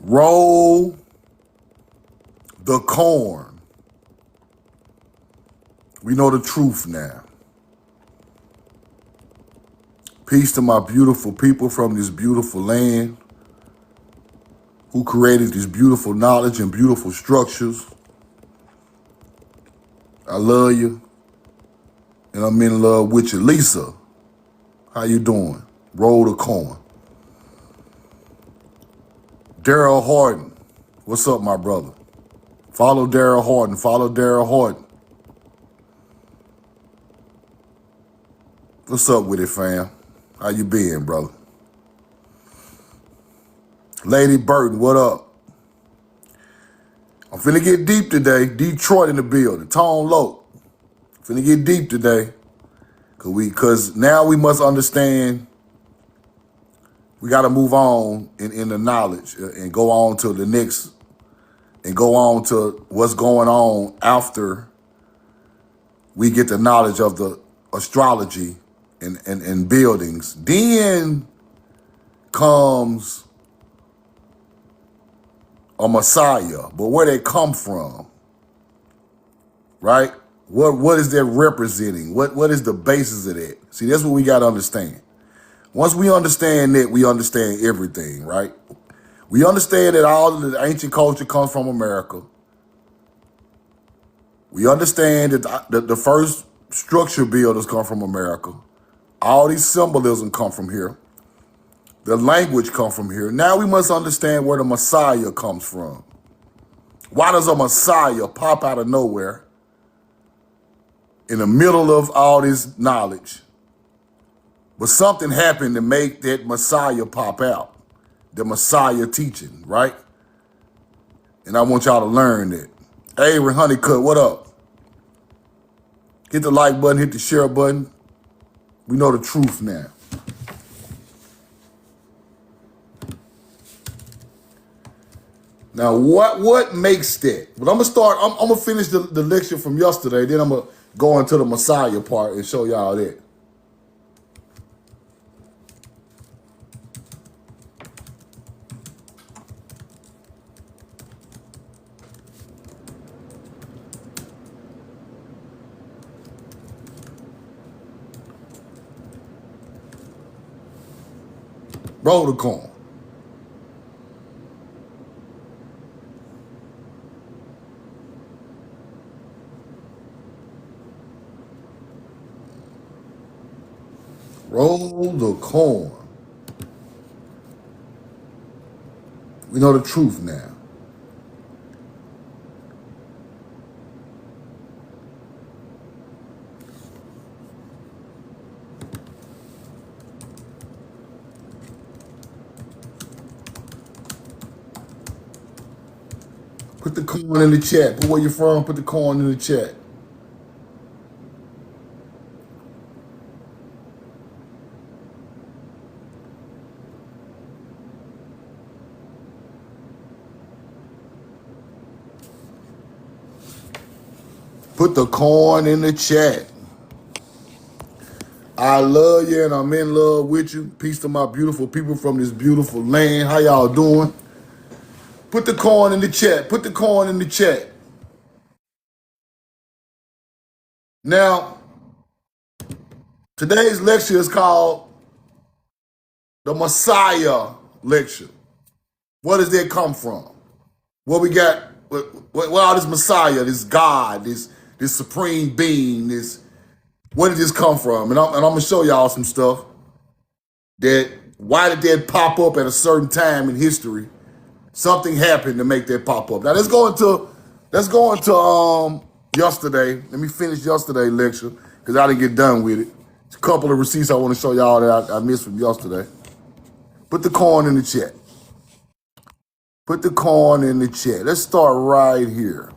Roll the corn. We know the truth now. Peace to my beautiful people from this beautiful land who created this beautiful knowledge and beautiful structures. I love you, and I'm in love with you. Lisa, how you doing? Roll the corn. Daryl Horton, what's up, my brother? Follow Daryl Horton. Follow Daryl Horton. What's up with it, fam? How you been, brother? Lady Burton, what up? I'm finna get deep today. Detroit in the building. Tone low. Finna get deep today. Cause now we must understand we gotta move on in the knowledge and go on to the next and go on to what's going on after we get the knowledge of the astrology and buildings. Then comes a Messiah, but where they come from, right? What is that representing? What is the basis of that? See, that's what we got to understand. Once we understand that, we understand everything, right? We understand that all of the ancient culture comes from America. We understand that the first structure builders come from America. All these symbolism come from here. The language come from here. Now we must understand where the Messiah comes from. Why does a Messiah pop out of nowhere in the middle of all this knowledge? But something happened to make that Messiah pop out. The Messiah teaching, right? And I want y'all to learn that. Avery Honeycutt, what up? Hit the like button, hit the share button. We know the truth now. Now, what makes that? But I'm gonna finish the lecture from yesterday, then I'm gonna go into the Messiah part and show y'all that. Roll the corn. Roll the corn. We know the truth now. Put the corn in the chat. Put where you're from, put the corn in the chat. Put the corn in the chat. I love you and I'm in love with you. Peace to my beautiful people from this beautiful land. How y'all doing? Put the corn in the chat. Put the corn in the chat. Now, today's lecture is called the Messiah lecture. Where does that come from? What we got, what all this Messiah, this God, this supreme being, where did this come from? And I'm gonna show y'all some stuff why did that pop up at a certain time in history? Something happened to make that pop up. Now let's go into yesterday. Let me finish yesterday's lecture because I didn't get done with it. It's a couple of receipts I want to show y'all that I missed from yesterday. Put the corn in the chat. Put the corn in the chat. Let's start right here.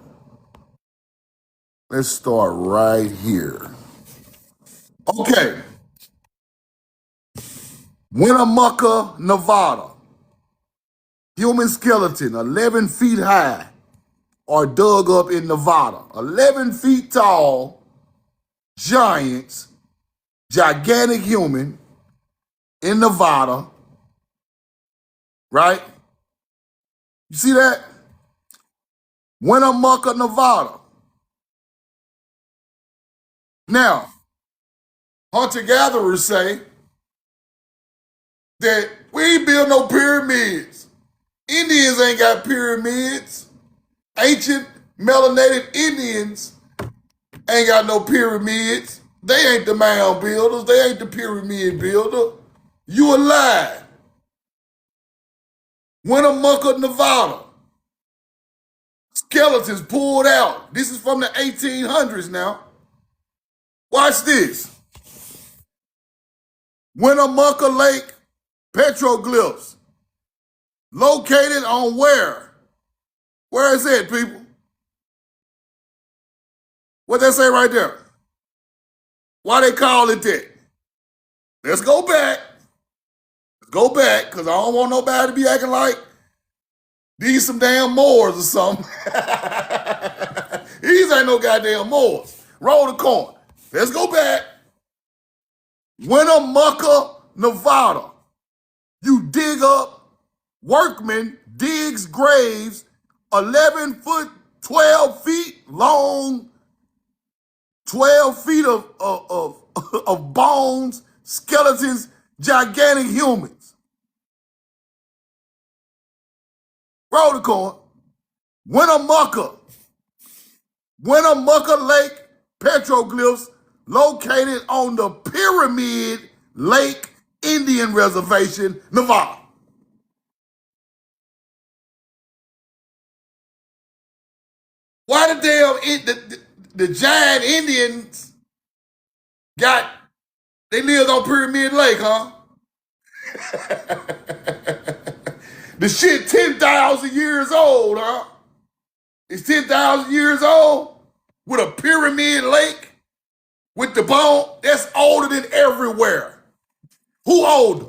Let's start right here. Okay. Winnemucca, Nevada. Human skeleton, 11 feet high, are dug up in Nevada. 11 feet tall, giants, gigantic human in Nevada, right? You see that? Winnemucca, Nevada. Now, hunter-gatherers say that we ain't build no pyramids. Indians ain't got pyramids. Ancient melanated Indians ain't got no pyramids. They ain't the mound builders. They ain't the pyramid builder. You a lie. Winnemucca, Nevada. Skeletons pulled out. This is from the 1800s now. Watch this. Winnemucca Lake petroglyphs. Located on where? Where is it, people? What they say right there? Why they call it that? Let's go back. Let's go back, because I don't want nobody to be acting like these some damn Moors or something. These ain't no goddamn Moors. Roll the coin. Let's go back. Winnemucca, Nevada. You dig up, workman digs graves 11 foot, 12 feet long, 12 feet of bones, skeletons, gigantic humans. Roll the coin. Winnemucca Lake petroglyphs located on the Pyramid Lake Indian Reservation, Nevada. Why the damn the giant Indians they lived on Pyramid Lake, huh? The shit 10,000 years old, huh? It's 10,000 years old with a Pyramid Lake with the bone. That's older than everywhere. Who older?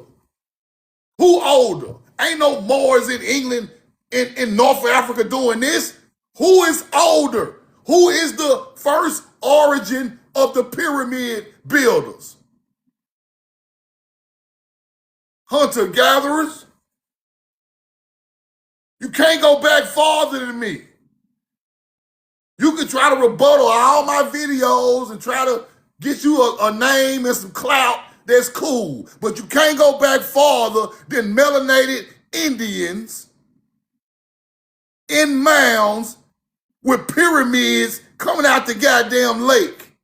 Who older? Ain't no Moors in England, in North Africa doing this. Who is older? Who is the first origin of the pyramid builders? Hunter-gatherers? You can't go back farther than me. You can try to rebuttal all my videos and try to get you a name and some clout. That's cool. But you can't go back farther than melanated Indians in mounds with pyramids coming out the goddamn lake.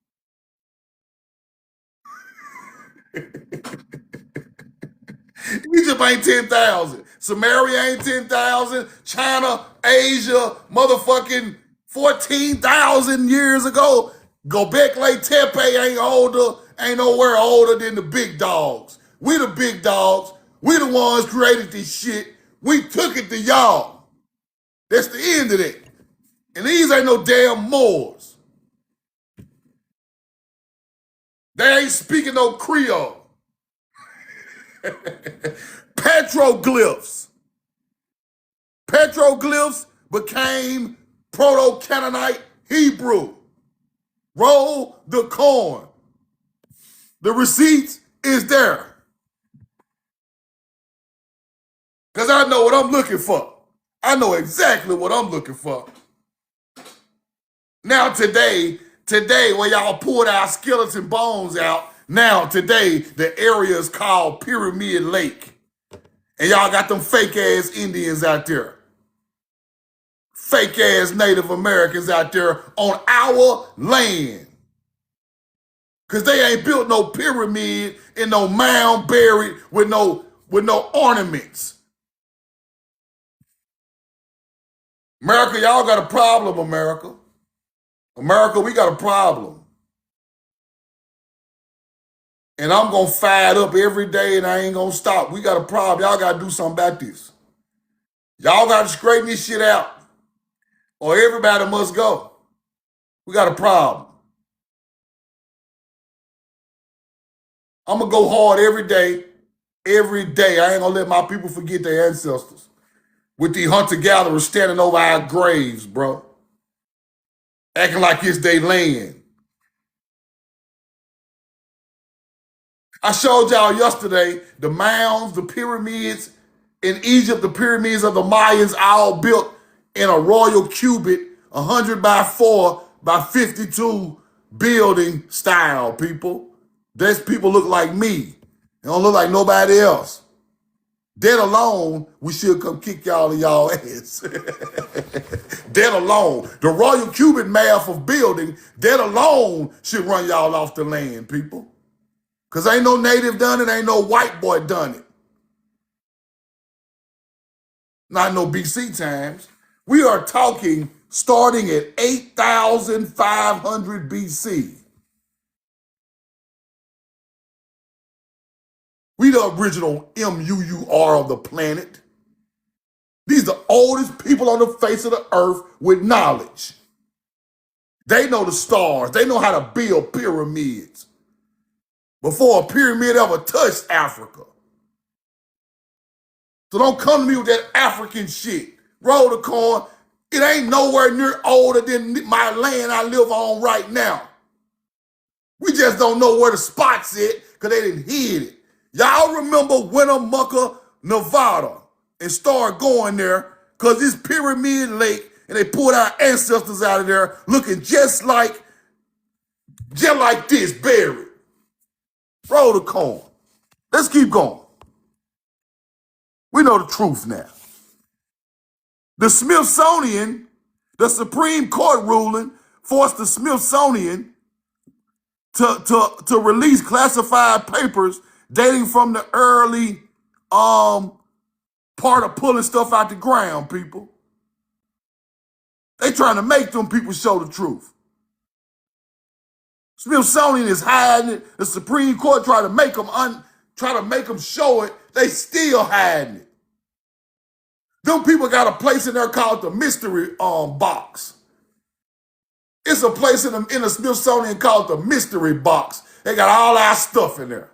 Egypt ain't 10,000. Samaria ain't 10,000. China, Asia, motherfucking 14,000 years ago. Göbekli Tepe ain't nowhere older than the big dogs. We the big dogs. We the ones created this shit. We took it to y'all. That's the end of that. And these ain't no damn Moors. They ain't speaking no Creole. Petroglyphs. Petroglyphs became Proto-Canaanite Hebrew. Roll the coin. The receipts is there. Because I know what I'm looking for. I know exactly what I'm looking for. Now today, when y'all pulled our skeleton bones out, now today, the area is called Pyramid Lake. And y'all got them fake ass Indians out there. Fake ass Native Americans out there on our land. Cause they ain't built no pyramid in no mound buried with no ornaments. America, y'all got a problem, America. America, we got a problem. And I'm gonna fire it up every day and I ain't gonna stop. We got a problem. Y'all gotta do something about this. Y'all gotta straighten this shit out. Or everybody must go. We got a problem. I'm gonna go hard every day. Every day. I ain't gonna let my people forget their ancestors. With the hunter-gatherers standing over our graves, bro. Acting like it's their land. I showed y'all yesterday the mounds, the pyramids In Egypt, the pyramids of the Mayans all built in a royal cubit, 100 by 4 by 52 building style, people. These people look like me. They don't look like nobody else. Dead alone, we should come kick y'all in y'all ass. Dead alone. The royal cubit math of building, dead alone should run y'all off the land, people. Because ain't no native done it, ain't no white boy done it. Not no BC times. We are talking starting at 8,500 BC. We the original MUUR of the planet. These are the oldest people on the face of the earth with knowledge. They know the stars. They know how to build pyramids before a pyramid ever touched Africa. So don't come to me with that African shit. Roll the corn. It ain't nowhere near older than my land I live on right now. We just don't know where the spot's at because they didn't hid it. Y'all remember Winnemucca, Nevada, and start going there because this Pyramid Lake, and they pulled our ancestors out of there looking just like this, buried. Roll the corn. Let's keep going. We know the truth now. The Smithsonian, the Supreme Court ruling forced the Smithsonian to release classified papers dating from the early part of pulling stuff out the ground, people. They trying to make them people show the truth. Smithsonian is hiding it. The Supreme Court try to make them show it. They still hiding it. Them people got a place in there called the mystery box. It's a place in the Smithsonian called the mystery box. They got all our stuff in there.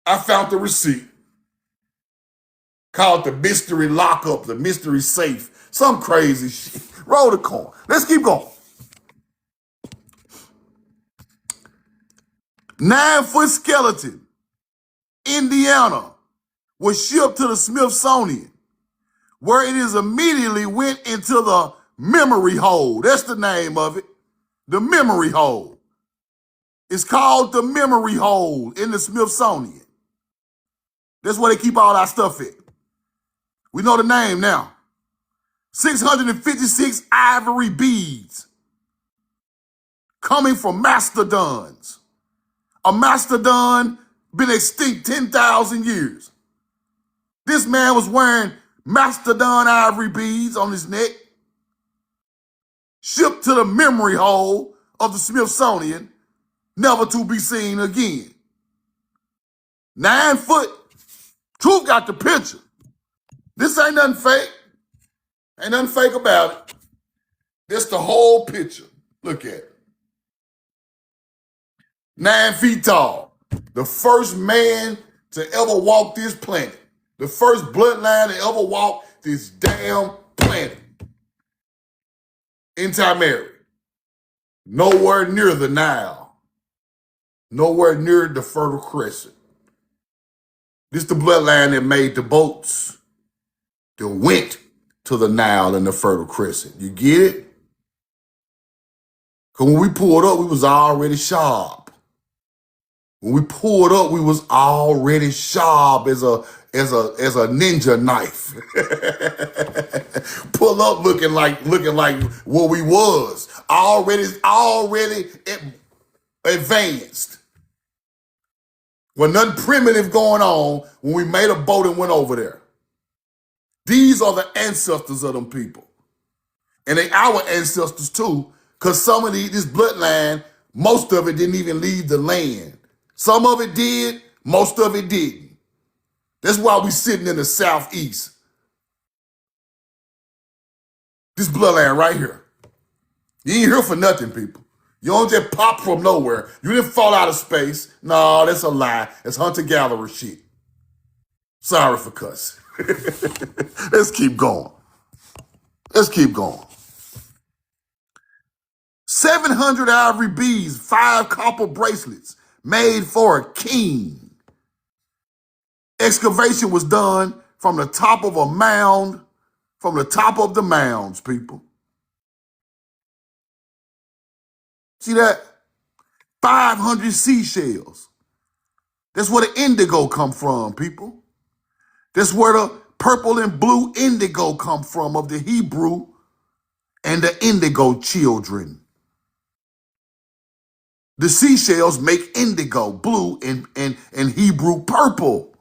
I found the receipt. Called the mystery lockup, the mystery safe. Some crazy shit. Roll the corn. Let's keep going. 9-foot skeleton, Indiana, was shipped to the Smithsonian, where it is immediately went into the memory hole. That's the name of it. The memory hole. It's called the memory hole in the Smithsonian. That's where they keep all our stuff at. We know the name now. 656 ivory beads coming from mastodons. A mastodon been extinct 10,000 years. This man was wearing mastodon ivory beads on his neck, shipped to the memory hole of the Smithsonian, never to be seen again. 9 foot. Truth got the picture. This ain't nothing fake. Ain't nothing fake about it. This the whole picture. Look at it. 9 feet tall. The first man to ever walk this planet. The first bloodline to ever walk this damn planet. Intermarried. Nowhere near the Nile. Nowhere near the Fertile Crescent. This the bloodline that made the boats that went to the Nile and the Fertile Crescent. You get it? Because when we pulled up, we was already sharp. When we pulled up, we was already sharp as a ninja knife. Pull up looking like what we was. Already advanced. When nothing primitive going on when we made a boat and went over there. These are the ancestors of them people. And they our ancestors too, because some of this bloodline, most of it didn't even leave the land. Some of it did, most of it didn't. That's why we sitting in the southeast. This bloodline right here. You ain't here for nothing, people. You don't just pop from nowhere. You didn't fall out of space. No, that's a lie. That's hunter-gatherer shit. Sorry for cussing. Let's keep going. Let's keep going. 700 ivory beads, 5 copper bracelets made for a king. Excavation was done from the top of a mound, from the top of the mounds, people. See that? 500 seashells. That's where the indigo come from, people. That's where the purple and blue indigo come from of the Hebrew and the indigo children. The seashells make indigo, blue, and Hebrew purple.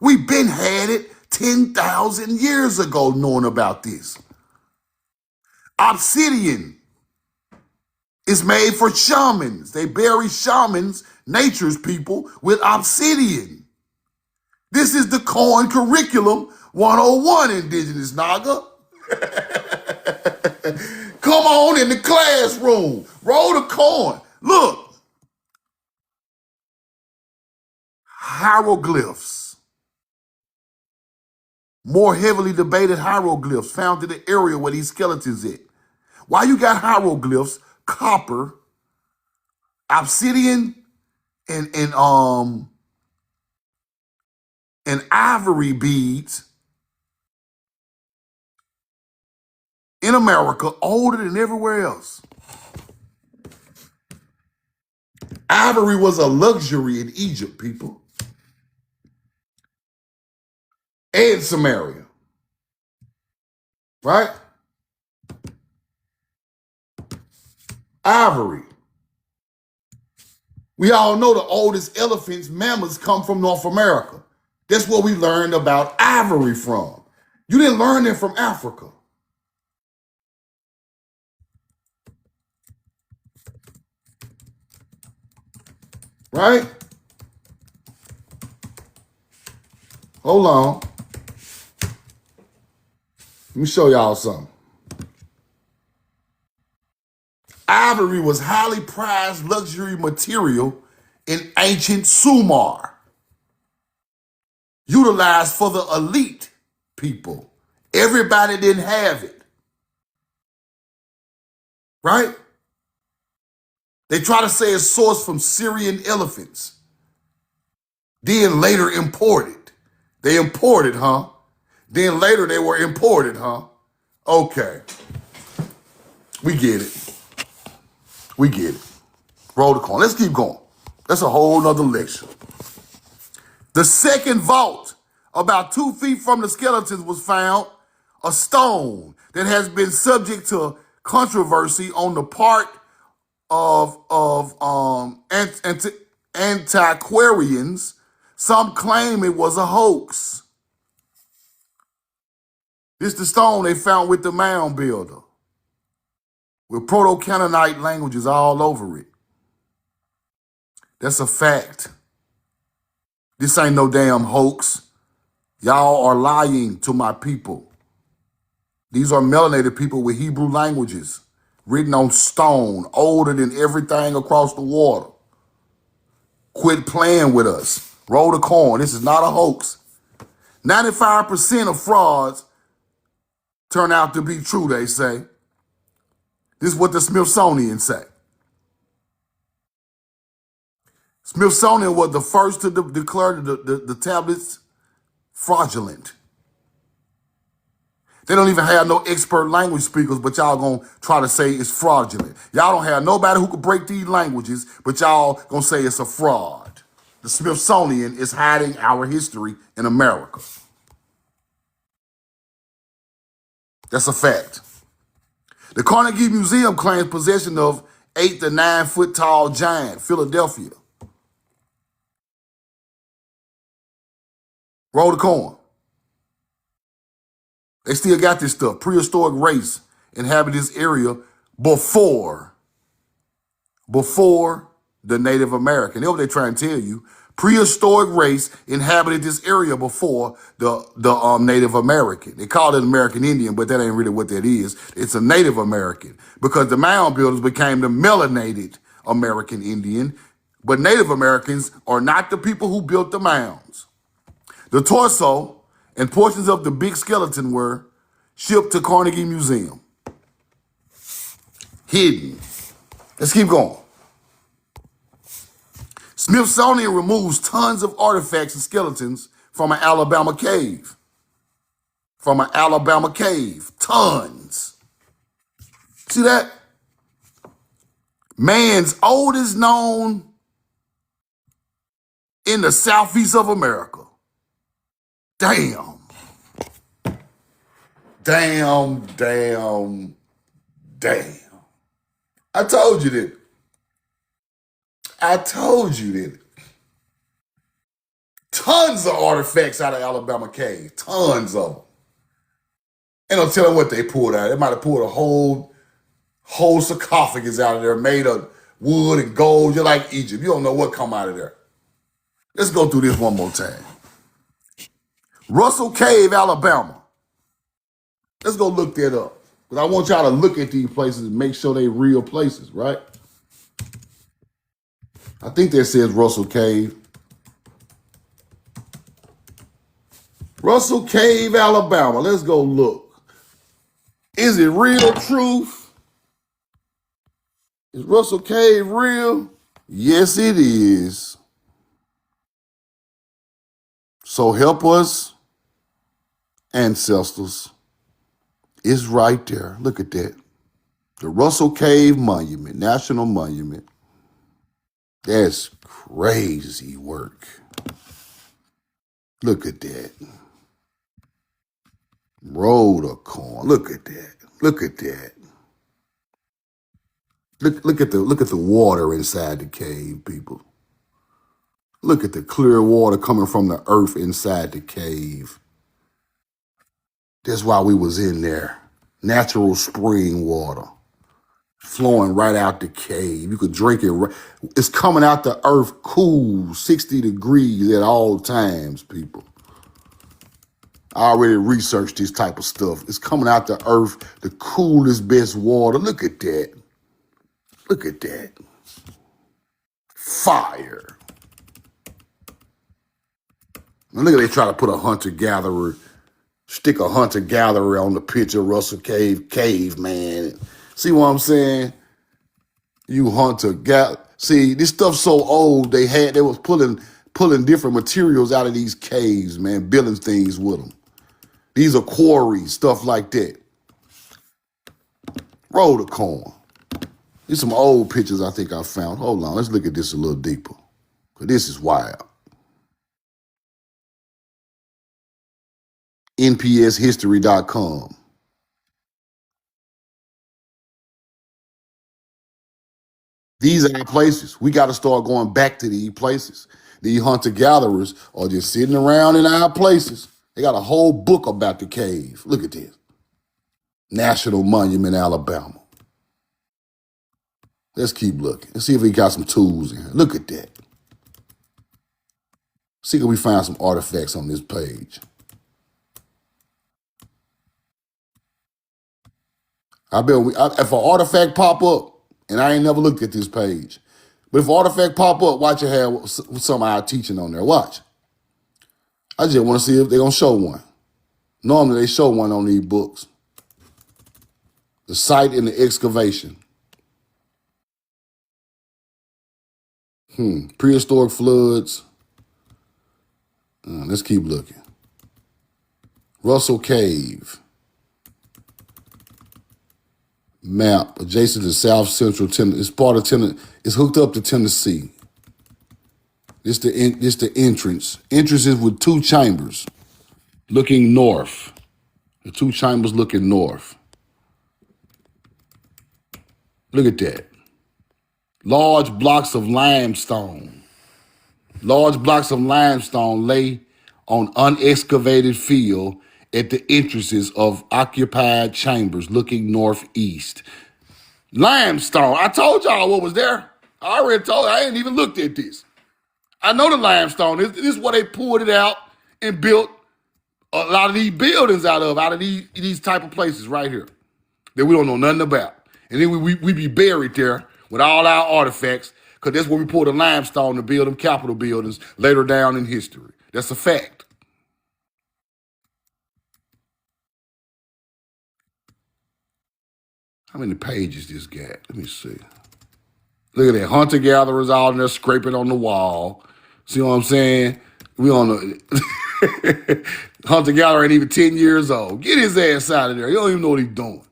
We've been had it 10,000 years ago knowing about this. Obsidian is made for shamans. They bury shamans, nature's people, with obsidian. This is the Corn Curriculum 101, Indigenous Naga. Come on in the classroom. Roll the corn. Look. Hieroglyphs. More heavily debated hieroglyphs found in the area where these skeletons at. Why you got hieroglyphs, copper, obsidian, and ivory beads in America older than everywhere else? Ivory was a luxury in Egypt, people, and Samaria, right? Ivory. We all know the oldest elephants, mammals, come from North America. That's where we learned about ivory from. You didn't learn it from Africa. Right? Hold on. Let me show y'all something. Ivory was highly prized luxury material in ancient Sumer, utilized for the elite people. Everybody didn't have it. Right? They try to say it's sourced from Syrian elephants, then later imported. They imported, huh? Then later they were imported, huh? Okay. We get it. We get it. Roll the corn. Let's keep going. That's a whole nother lecture. The second vault, about 2 feet from the skeletons, was found a stone that has been subject to controversy on the part of antiquarians. Some claim it was a hoax. This is the stone they found with the mound builder, with Proto-Canaanite languages all over it. That's a fact. This ain't no damn hoax. Y'all are lying to my people. These are melanated people with Hebrew languages written on stone, older than everything across the water. Quit playing with us. Roll the corn. This is not a hoax. 95% of frauds turn out to be true, they say. This is what the Smithsonian say. Smithsonian was the first to declare the tablets fraudulent. They don't even have no expert language speakers, but y'all gonna try to say it's fraudulent. Y'all don't have nobody who could break these languages, but y'all gonna say it's a fraud. The Smithsonian is hiding our history in America. That's a fact. The Carnegie Museum claims possession of 8 to 9 foot tall giant, Philadelphia. Roll the corn. They still got this stuff. Prehistoric race inhabited this area before the Native American. That's what they're trying to tell you. Prehistoric race inhabited this area before the Native American. They call it American Indian, but that ain't really what that is. It's a Native American because the mound builders became the melanated American Indian, but Native Americans are not the people who built the mounds. The torso and portions of the big skeleton were shipped to Carnegie Museum. Hidden. Let's keep going. Smithsonian removes tons of artifacts and skeletons from an Alabama cave. From an Alabama cave. Tons. See that? Man's oldest known in the southeast of America. Damn. Damn, damn, damn. I told you that. I told you that. Tons of artifacts out of Alabama cave. Tons of them. Ain't no telling what they pulled out. They might have pulled a whole sarcophagus out of there made of wood and gold. You're like Egypt. You don't know what come out of there. Let's go through this one more time. Russell Cave, Alabama. Let's go look that up. Because I want y'all to look at these places and make sure they real places, right? I think that says Russell Cave. Russell Cave, Alabama. Let's go look. Is it real truth? Is Russell Cave real? Yes, it is. So help us, ancestors. It's right there. Look at that. The Russell Cave Monument, National Monument. That's crazy work. Look at that. Road of corn. Look at that. Look at that. Look at the water inside the cave, people. Look at the clear water coming from the earth inside the cave. That's why we was in there. Natural spring water flowing right out the cave. You could drink it. It's coming out the earth cool, 60 degrees at all times, people. I already researched this type of stuff. It's coming out the earth, the coolest, best water. Look at that. Look at that. Fire. Now look at they try to put a hunter-gatherer, stick a hunter-gatherer on the picture of Russell Cave, man. See what I'm saying? You hunter-gatherer. See, this stuff's so old, they was pulling different materials out of these caves, man, building things with them. These are quarries, stuff like that. Roll the corn. These some old pictures I think I found. Hold on, let's look at this a little deeper. Because this is wild. NPShistory.com. These are the places. We got to start going back to these places. These hunter-gatherers are just sitting around in our places. They got a whole book about the cave. Look at this. National Monument, Alabama. Let's keep looking. Let's see if we got some tools in here. Look at that. See if we find some artifacts on this page. I bet if an artifact pop up, and I ain't never looked at this page, but if an artifact pop up, watch it have some of our teaching on there. Watch. I just want to see if they're going to show one. Normally they show one on these books. The site and the excavation. Prehistoric floods. Let's keep looking. Russell Cave. Map adjacent to South Central Tennessee. It's part of Tennessee. It's hooked up to Tennessee. This the entrance. Entrance is with two chambers looking north. The two chambers looking north. Look at that. Large blocks of limestone. Large blocks of limestone lay on unexcavated field at the entrances of occupied chambers looking northeast. Limestone. I told y'all what was there. I already told you. I ain't even looked at this. I know the limestone. This is where they pulled it out and built a lot of these buildings out of these type of places right here that we don't know nothing about. And then we be buried there with all our artifacts because that's where we pulled the limestone to build them Capitol buildings later down in history. That's a fact. How many pages this got? Let me see. Look at that. Hunter-gatherers all in there scraping on the wall. See what I'm saying? We on the Hunter Galler ain't even 10 years old. Get his ass out of there. He don't even know what he's doing.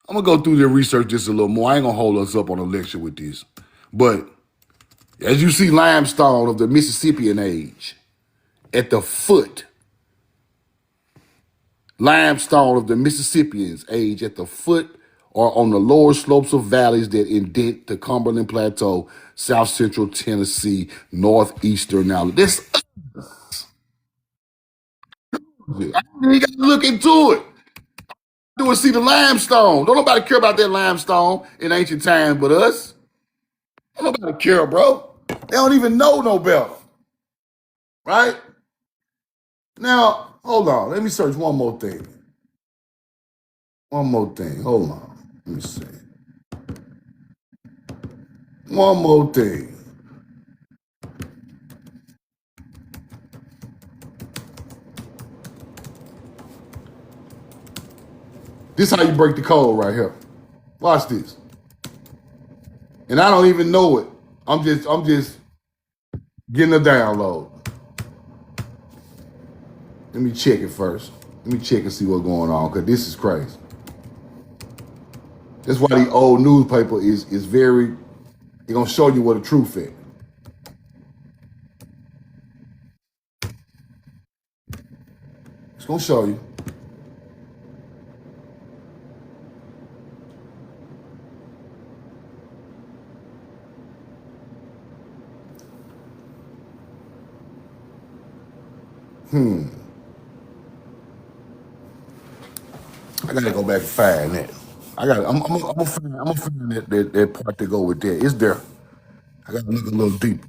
I'm gonna go through the research just a little more. I ain't gonna hold us up on a lecture with this. But as you see, limestone of the Mississippian age at the foot, limestone of the Mississippians age at the foot or on the lower slopes of valleys that indent the Cumberland Plateau, south central Tennessee, northeastern. Now, this, you got to look into it. Do is see the limestone. Don't nobody care about that limestone in ancient times but us. Don't nobody care, bro. They don't even know no better. Right? Now, hold on. Let me search one more thing. One more thing. Hold on. Let me see. One more thing. This is how you break the code right here. Watch this. And I don't even know it. I'm just getting a download. Let me check it first. Let me check and see what's going on, because this is crazy. That's why the old newspaper is very, it's gonna show you what the truth is. It's gonna show you. I gotta go back and find that. I'm gonna find that part to go with that. It's there. I gotta look a little deeper.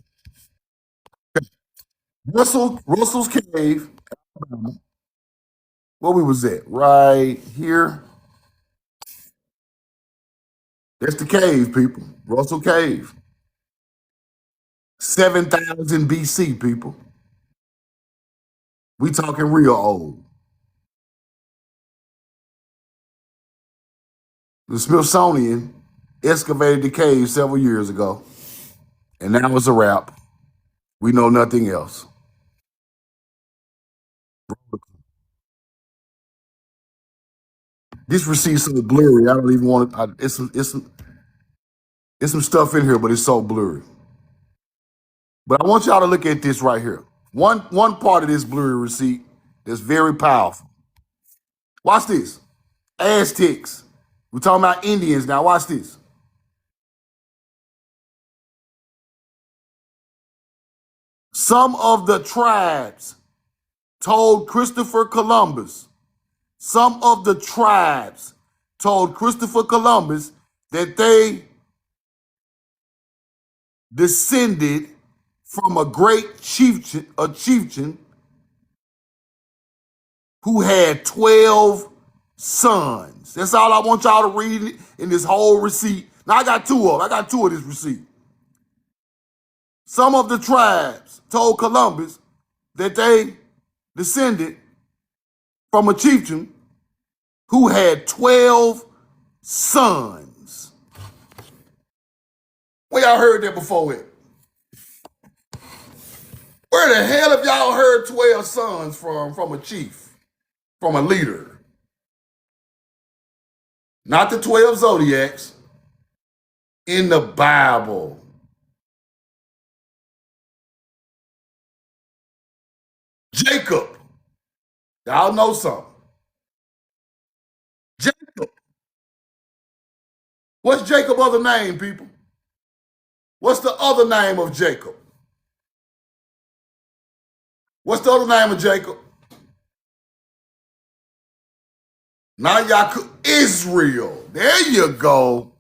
Russell's Cave. Where we was at? Right here. That's the cave, people. Russell Cave. 7,000 BC, people. We talking real old. The Smithsonian excavated the cave several years ago, and now it's a wrap. We know nothing else. This receipt's so blurry. I don't even want to. It's some stuff in here, but it's so blurry. But I want y'all to look at this right here. One part of this blurry receipt that's very powerful. Watch this. Aztecs. We're talking about Indians now. Watch this. Some of the tribes told Christopher Columbus, some of the tribes told Christopher Columbus that they descended from a great chieftain who had 12 sons. That's all I want y'all to read in this whole receipt. Now I got two of this receipt. Some of the tribes told Columbus that they descended from a chieftain who had 12 sons. Where y'all heard that before it? Where the hell have y'all heard 12 sons from a chief, from a leader? Not the 12 zodiacs, in the Bible. Jacob. Y'all know something. Jacob. What's Jacob's other name, people? What's the other name of Jacob? What's the other name of Jacob? Not Yaakov. Israel. There you go.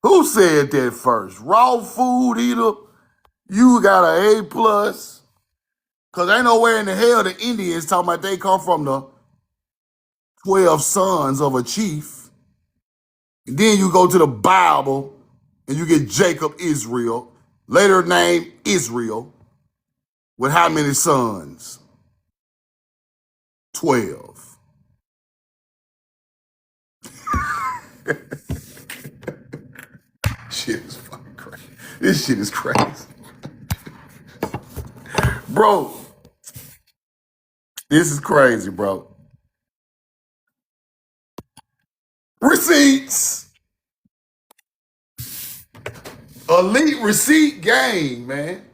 Who said that first? Raw food eater. You got an A plus. Cause ain't nowhere in the hell the Indians talking about they come from the 12 sons of a chief. And then you go to the Bible and you get Jacob Israel, later named Israel, with how many sons? 12. Shit is fucking crazy. This shit is crazy. Bro, this is crazy, bro. Receipts. Elite receipt game, man.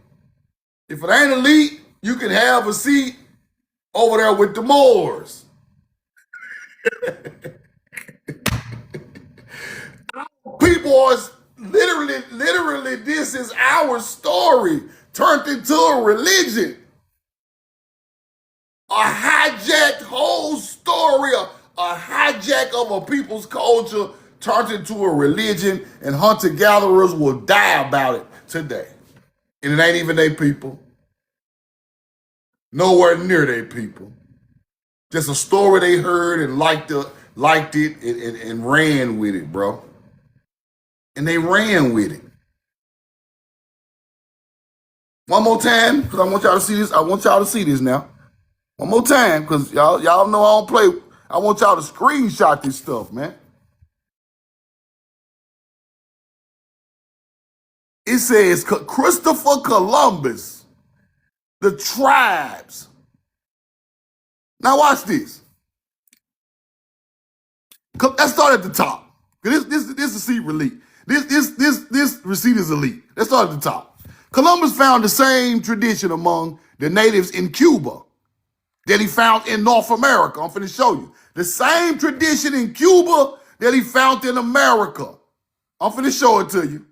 If it ain't elite, you can have a seat over there with the Moors. People are literally, this is our story turned into a religion. A hijacked whole story, a hijack of a people's culture turned into a religion, and hunter-gatherers will die about it today. And it ain't even their people. Nowhere near their people. Just a story they heard and liked it and ran with it, bro. And they ran with it. One more time, because I want y'all to see this. I want y'all to see this now. One more time, because y'all know I don't play. I want y'all to screenshot this stuff, man. It says Christopher Columbus, the tribes. Now watch this. Let's start at the top. This receipt elite. This receipt is elite. Let's start at the top. Columbus found the same tradition among the natives in Cuba that he found in North America. I'm finna show you. The same tradition in Cuba that he found in America. I'm finna show it to you.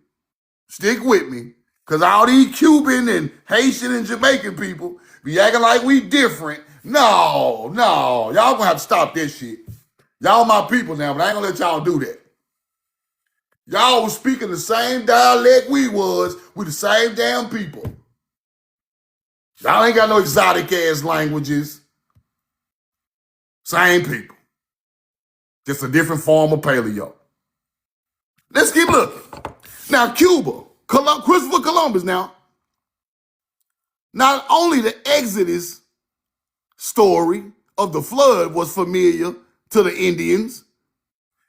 Stick with me. Because all these Cuban and Haitian and Jamaican people be acting like we different. No. Y'all gonna have to stop this shit. Y'all my people now, but I ain't gonna let y'all do that. Y'all was speaking the same dialect we was with the same damn people. Y'all ain't got no exotic ass languages. Same people. Just a different form of paleo. Let's keep looking. Now, Cuba, Christopher Columbus now. Not only the Exodus story of the flood was familiar to the Indians,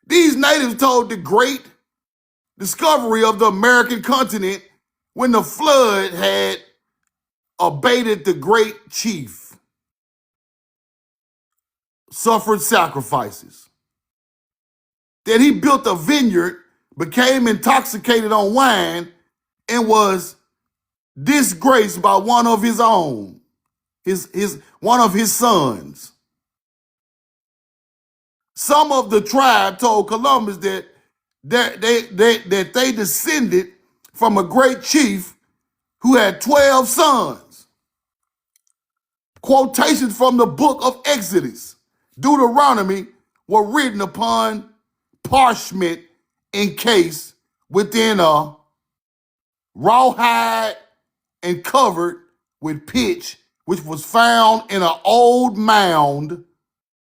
these natives told the great discovery of the American continent when the flood had abated. The great chief suffered sacrifices. That he built a vineyard, became intoxicated on wine, and was disgraced by one of his own, one of his sons. Some of the tribe told Columbus that they descended from a great chief who had 12 sons. Quotations from the book of Exodus, Deuteronomy, were written upon parchment encased within a rawhide and covered with pitch, which was found in an old mound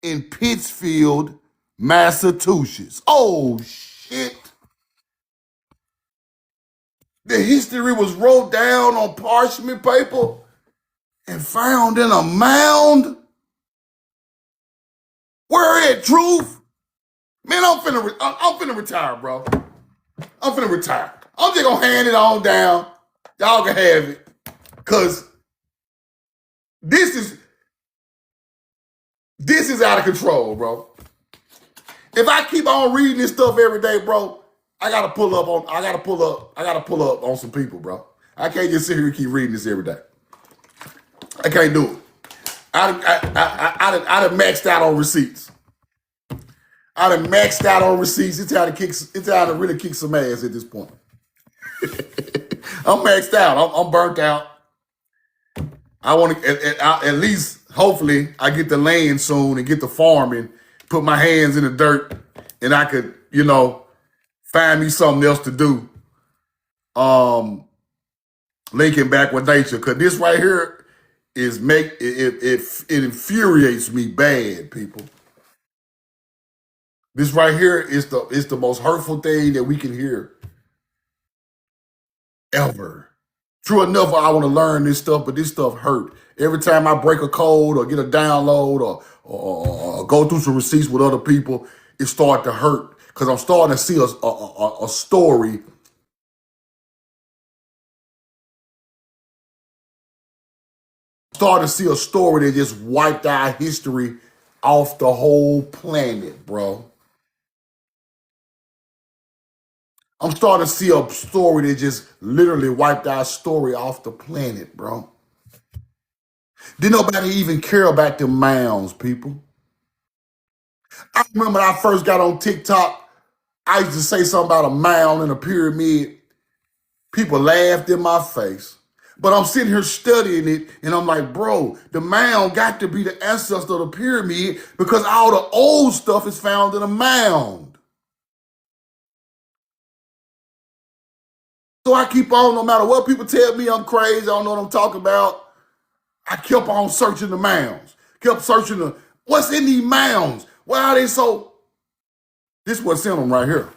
in Pittsfield, Massachusetts. Oh, shit. The history was wrote down on parchment paper and found in a mound? Where at, Truth? Man, I'm finna retire, bro. I'm finna retire. I'm just gonna hand it on down. Y'all can have it. Cause this is out of control, bro. If I keep on reading this stuff every day, bro, I gotta pull up on some people, bro. I can't just sit here and keep reading this every day. I can't do it. I done maxed out on receipts. I done maxed out on receipts. It's how to really kick some ass at this point. I'm maxed out. I'm burnt out. I want to at least, hopefully, I get the land soon and get the farming, put my hands in the dirt, and I could, find me something else to do. Linking back with nature, because this right here is it infuriates me bad, people. This right here is the most hurtful thing that we can hear ever. True enough, I want to learn this stuff, but this stuff hurt. Every time I break a code or get a download or go through some receipts with other people, it starts to hurt because I'm starting to see a story Starting to see a story that just wiped our history off the whole planet, bro. I'm starting to see a story that just literally wiped our story off the planet, bro. Didn't nobody even care about the mounds, people. I remember when I first got on TikTok, I used to say something about a mound and a pyramid. People laughed in my face. But I'm sitting here studying it, and I'm like, bro, the mound got to be the ancestor of the pyramid because all the old stuff is found in a mound. So I keep on, no matter what people tell me I'm crazy, I don't know what I'm talking about. I kept on searching the mounds. Kept searching what's in these mounds? Why are they so? This is what's in them right here.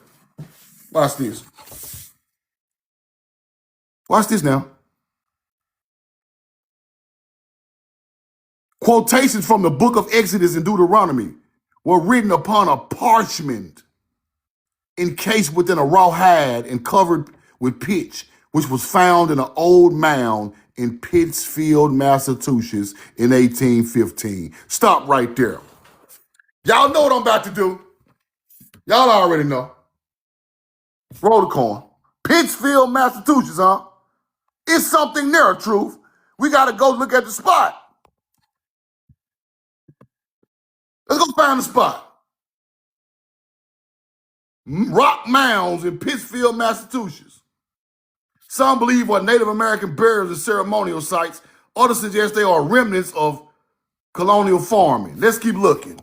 Watch this. Watch this now. Quotations from the book of Exodus and Deuteronomy were written upon a parchment encased within a raw hide and covered with pitch, which was found in an old mound in Pittsfield, Massachusetts in 1815. Stop right there. Y'all know what I'm about to do. Y'all already know. Roll the coin. Pittsfield, Massachusetts, huh? It's something there, truth. We got to go look at the spot. Let's go find the spot. Rock mounds in Pittsfield, Massachusetts. Some believe are Native American burials and ceremonial sites. Others suggest they are remnants of colonial farming. Let's keep looking.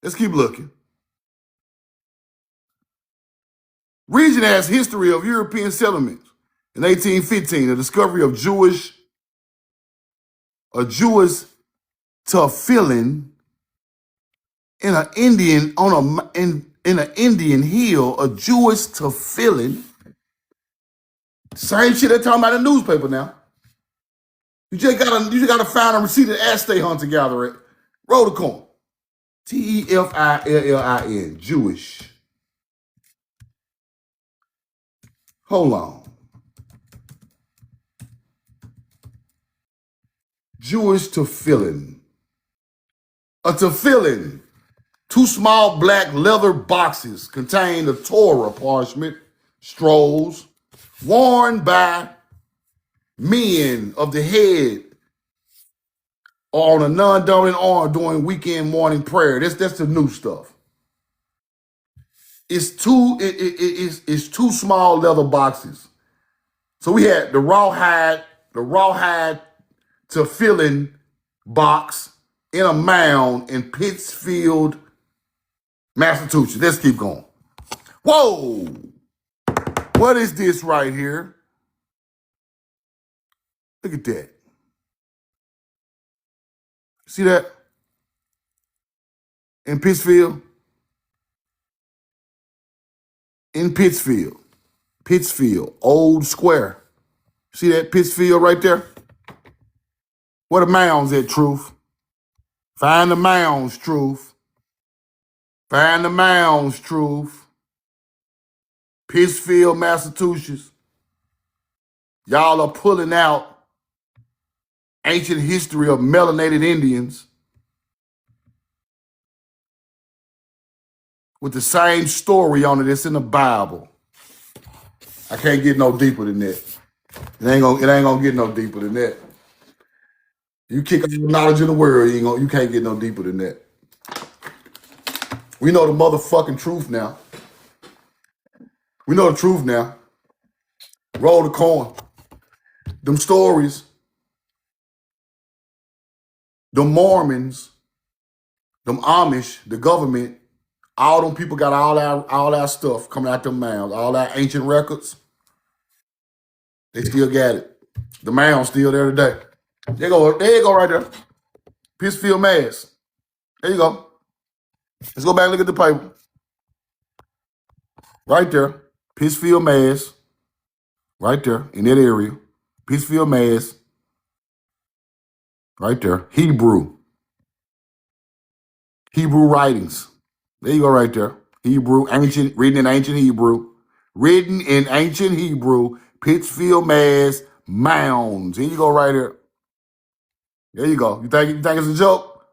Let's keep looking. Region has history of European settlements. In 1815, the discovery of a Jewish tefillin in an Indian in an Indian hill, a Jewish tefillin. Same shit they're talking about in the newspaper now. You just gotta find a receipt at Stay Hunter Gathering. Roll the coin. Tefillin, Jewish. Hold on. Jewish tefillin. A tefillin. Two small black leather boxes contain the Torah parchment, scrolls, worn by men of the head or on a non-dominant arm during weekend morning prayer. That's the new stuff. It's two small leather boxes. So we had the rawhide tefillin box in a mound in Pittsfield, Massachusetts. Let's keep going. Whoa! What is this right here? Look at that. See that? In Pittsfield? In Pittsfield. Pittsfield, Old Square. See that Pittsfield right there? Where the mounds at, Truth? Find the mounds, Truth. Find the mounds, Truth. Pittsfield, Massachusetts. Y'all are pulling out ancient history of melanated Indians with the same story on it that's in the Bible. I can't get no deeper than that. It ain't gonna get no deeper than that. You kick all the knowledge in the world, you can't get no deeper than that. We know the motherfucking truth now. We know the truth now. Roll the coin. Them stories, the Mormons, them Amish, the government, all them people got all our stuff coming out them mounds, all our ancient records. They still got it. The mound's still there today. There you go right there. Pittsfield, Mass. There you go. Let's go back and look at the paper. Right there. Pittsfield, Mass. Right there in that area. Pittsfield, Mass. Right there. Hebrew writings. There you go right there. Hebrew, ancient, reading in ancient Hebrew. written in ancient Hebrew, Pittsfield, Mass, mounds. Here you go, right here. There you go. You think it's a joke?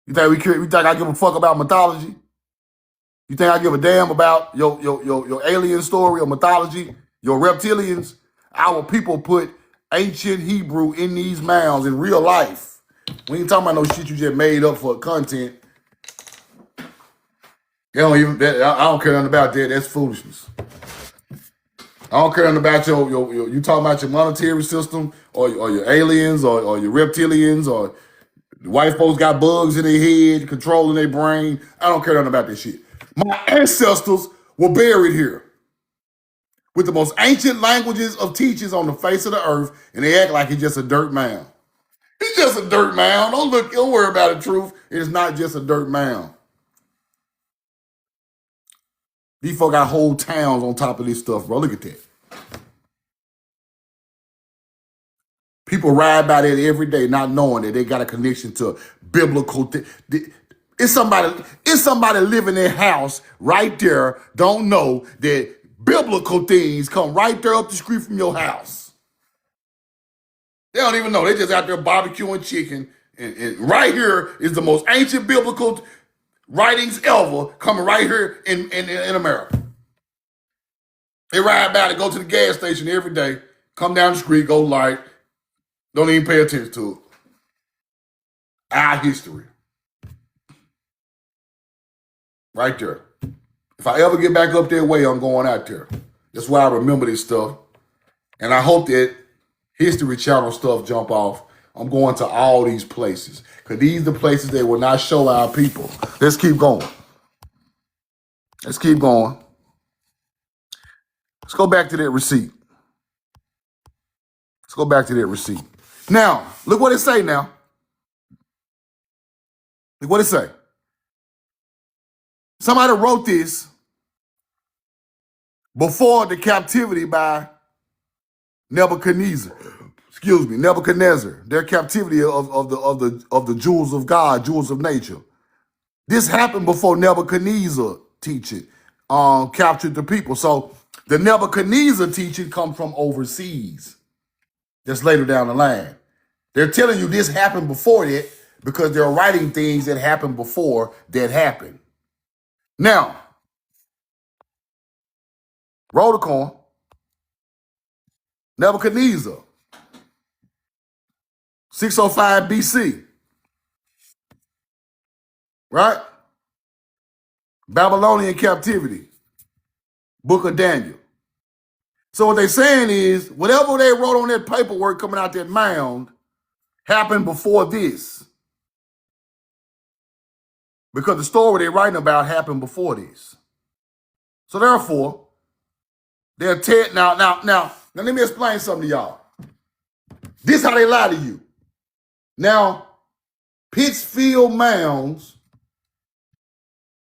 You think I give a fuck about mythology? You think I give a damn about your alien story or mythology? Your reptilians? Our people put ancient Hebrew in these mounds in real life. We ain't talking about no shit you just made up for content. They don't even. I don't care nothing about that. That's foolishness. I don't care nothing about your you talking about your monetary system or your aliens or your reptilians or the white folks got bugs in their head controlling their brain. I don't care nothing about this shit. My ancestors were buried here with the most ancient languages of teachers on the face of the earth, and they act like it's just a dirt mound. It's just a dirt mound. Don't worry about the truth. It's not just a dirt mound. These folk got whole towns on top of this stuff, bro. Look at that. People ride by that every day, not knowing that they got a connection to biblical. It's somebody living in their house right there. Don't know that biblical things come right there up the street from your house. They don't even know. They just out there barbecuing chicken, and right here is the most ancient biblical writings ever coming right here in America. They ride by to go to the gas station every day, come down the street, go light. Don't even pay attention to it. Our history. Right there. If I ever get back up that way, I'm going out there. That's why I remember this stuff. And I hope that History Channel stuff jump off. I'm going to all these places. Because these are the places they will not show our people. Let's keep going. Let's keep going. Let's go back to that receipt. Let's go back to that receipt. Now, look what it say now. Look what it say. Somebody wrote this before the captivity by Nebuchadnezzar. Nebuchadnezzar. Their captivity of the jewels of God, jewels of nature. This happened before Nebuchadnezzar teaching captured the people. So the Nebuchadnezzar teaching comes from overseas. That's later down the line. They're telling you this happened before that because they're writing things that happened before that happened. Now, roll the coin. Nebuchadnezzar, 605 BC. Right? Babylonian captivity. Book of Daniel. So what they're saying is, whatever they wrote on that paperwork coming out that mound happened before this. Because the story they're writing about happened before this. So therefore, they're now let me explain something to y'all. This is how they lie to you. Now, Pittsfield mounds,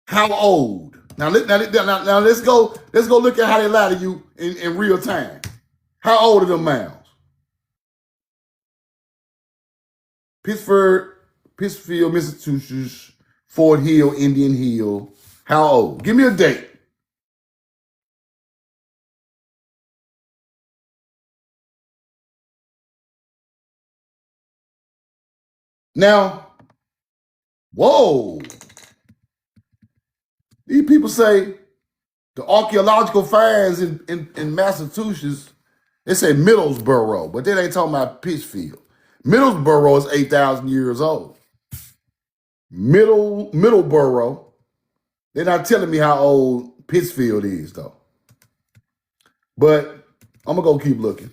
how old? Now let's go look at how they lie to you in real time. How old are them mounds? Pittsfield, Massachusetts, Fort Hill, Indian Hill. How old? Give me a date. Now, whoa. These people say the archaeological finds in Massachusetts, they say Middlesboro, but they ain't talking about Pittsfield. Middlesboro is 8,000 years old. Middleborough, they're not telling me how old Pittsfield is, though. But I'm going to go keep looking.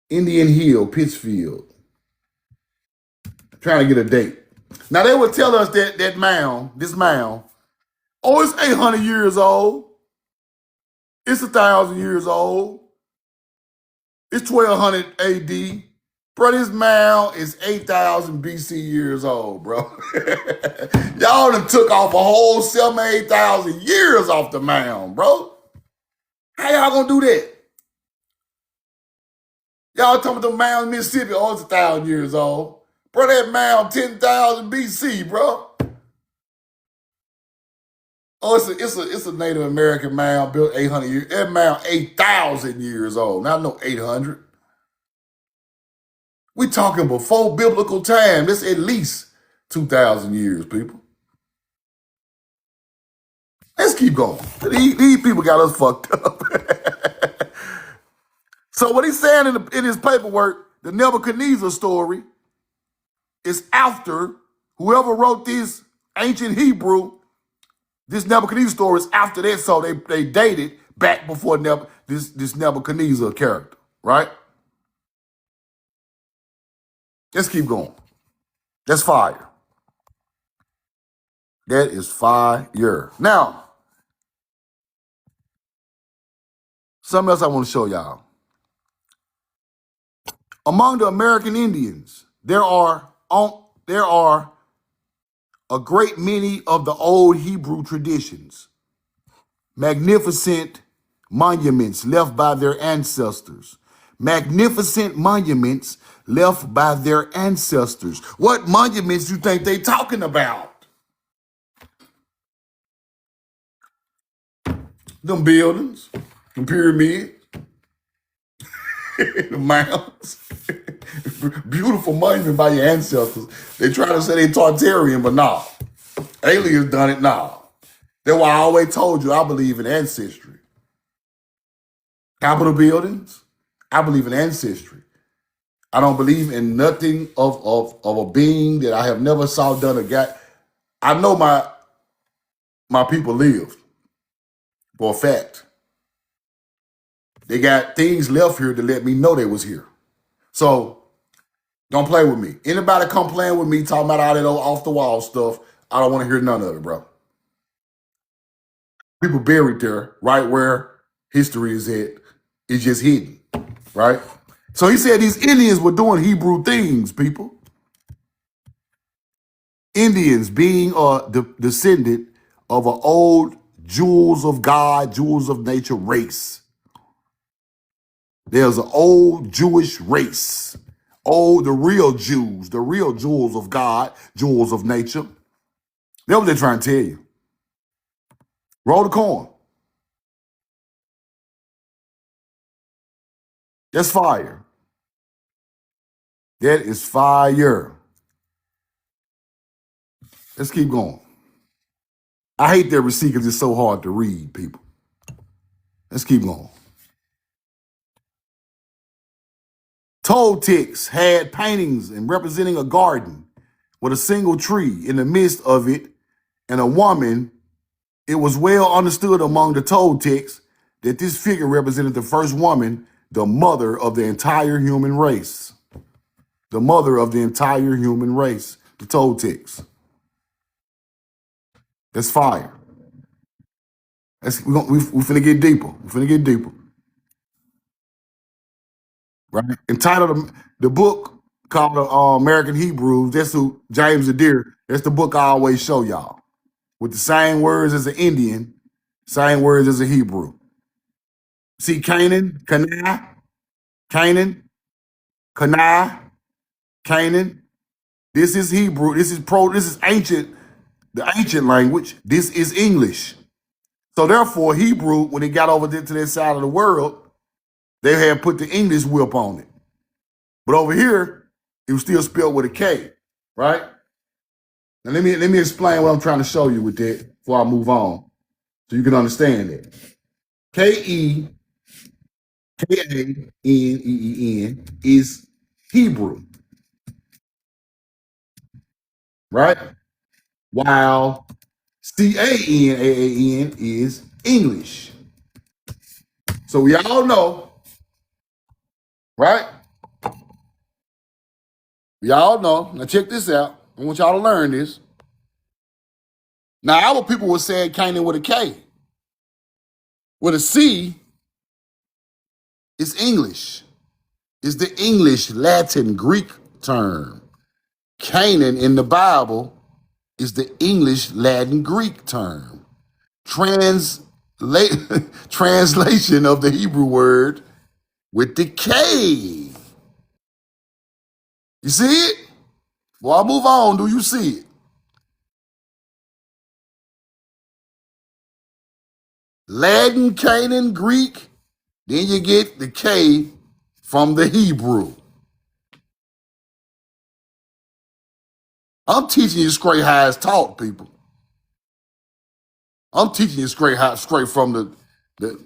Indian Hill, Pittsfield. Trying to get a date. Now, they would tell us that this mound, oh, it's 800 years old. It's 1,000 years old. It's 1200 AD. Bro, this mound is 8,000 BC years old, bro. Y'all done took off a whole 7,000, 8,000 years off the mound, bro. How y'all gonna do that? Y'all talking about the mound in Mississippi, oh, it's 1,000 years old. Bro, that mound 10,000 BC, bro. Oh, it's a Native American mound built 800 years. That mound 8,000 years old. Not no 800. We talking before biblical time. This at least 2,000 years, people. Let's keep going. These people got us fucked up. So what he's saying in his paperwork, the Nebuchadnezzar story is after whoever wrote this ancient Hebrew. This Nebuchadnezzar story is after that, so they dated back before this Nebuchadnezzar character, right? Let's keep going. That's fire. That is fire. Now, something else I want to show y'all. Among the American Indians, there are a great many of the old Hebrew traditions, magnificent monuments left by their ancestors. Magnificent monuments left by their ancestors. What monuments you think they talking about? Them buildings, them pyramids, the mounds. Beautiful monument by your ancestors. They try to say they Tartarian, but nah. Aliens done it now. That's why I always told you I believe in ancestry. Capitol buildings, I believe in ancestry. I don't believe in nothing of a being that I have never saw done a guy. I know my people lived for a fact. They got things left here to let me know they was here. So don't play with me. Anybody come playing with me talking about all that old off the wall stuff, I don't want to hear none of it, bro. People buried there, right where history is at, is just hidden, right? So he said these Indians were doing Hebrew things, people. Indians being a descendant of an old jewels of God, jewels of nature race. There's an old Jewish race. Oh, the real Jews, the real jewels of God, jewels of nature. That's what they're trying to tell you. Roll the corn. That's fire. That is fire. Let's keep going. I hate that receipt because it's so hard to read, people. Let's keep going. Toltecs had paintings and representing a garden with a single tree in the midst of it and a woman. It was well understood among the Toltecs that this figure represented the first woman, the mother of the entire human race. The mother of the entire human race, the Toltecs. That's fire. We finna get deeper. We finna get deeper. Right? Entitled the book called American Hebrews. That's who James Adair. That's the book I always show y'all. With the same words as an Indian, same words as a Hebrew. See Canaan, Canaan, Canaan. This is Hebrew. This is ancient, the ancient language. This is English. So therefore, Hebrew, when it got over there to that side of the world, they had put the English whip on it. But over here, it was still spelled with a K, right? Now let me explain what I'm trying to show you with that before I move on, so you can understand it. Kaneen is Hebrew, right? While Canaan is English. So we all know, right? We all know. Now check this out. I want y'all to learn this. Now our people were saying Canaan with a K. With a C, it's English. It's the English, Latin, Greek term. Canaan in the Bible is the English, Latin, Greek term. Translation of the Hebrew word with the K. You see it? Well, I move on. Do you see it? Latin, Canaan, Greek, then you get the K from the Hebrew. I'm teaching you straight how it's taught, people. I'm teaching you straight from the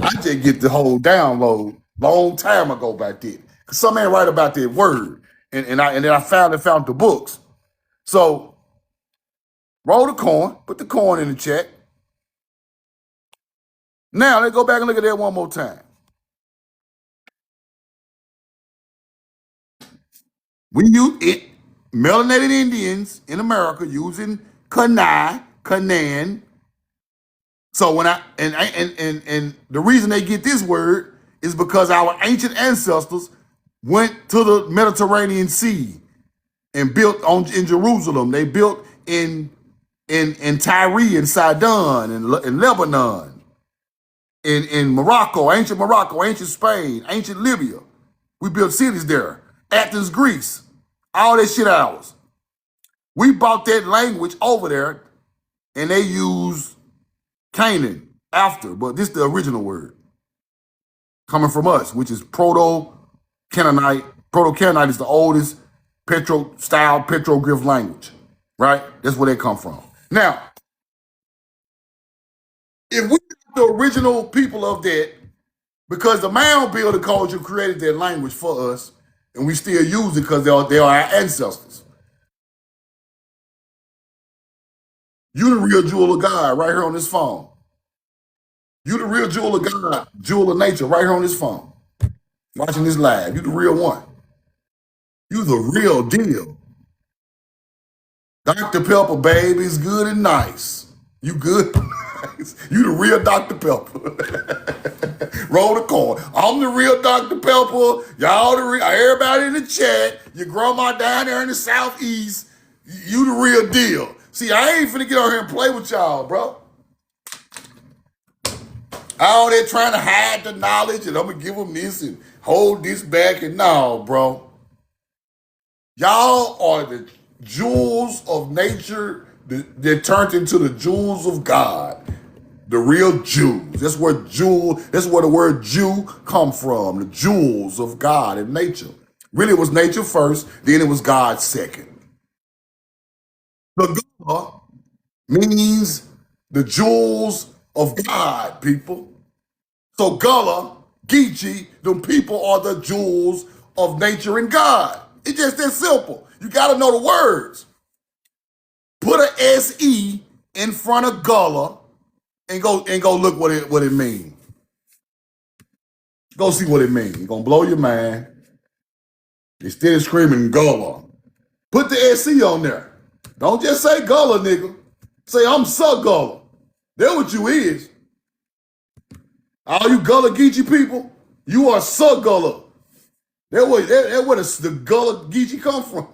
I just get the whole download long time ago about that. Cause some man write about that word. And then I found the books. So roll the coin, put the coin in the chat. Now let's go back and look at that one more time. We use it, melanated Indians in America using Canaan. So when and the reason they get this word is because our ancient ancestors went to the Mediterranean Sea and built in Jerusalem. They built in Tyre and Sidon and Lebanon, in Morocco, ancient Spain, ancient Libya. We built cities there. Athens, Greece, all that shit ours. We brought that language over there and they use Canaan after, but this is the original word coming from us, which is Proto-Canaanite. Proto-Canaanite is the oldest style petroglyph language, right? That's where they come from. Now, if we the original people of that, because the mound builder culture created that language for us, and we still use it because they are our ancestors. You the real jewel of God right here on this phone. You the real jewel of God, jewel of nature right here on this phone. Watching this live. You the real one. You the real deal. Dr. Pepper, baby, is good and nice. You good and nice. You the real Dr. Pepper. Roll the coin. I'm the real Dr. Pepper. Y'all the real, everybody in the chat. Your grandma down there in the southeast. You the real deal. See, I ain't finna get out here and play with y'all, bro. All that trying to hide the knowledge and I'm gonna give them this and hold this back and no, bro. Y'all are the jewels of nature that turned into the jewels of God. The real Jews. That's where the word Jew come from. The jewels of God and nature. Really, it was nature first, then it was God second. The Gullah means the jewels of God, people. So Gullah, Geechee, them people are the jewels of nature and God. It's just that simple. You got to know the words. Put a SE in front of Gullah and go look what it means. Go see what it means. It's gonna blow your mind. Instead of screaming Gullah, put the SE on there. Don't just say Gullah, nigga. Say I'm so Gullah. That's what you is. All you Gullah Geechee people, you are so Gullah. That's where the Gullah Geechee come from.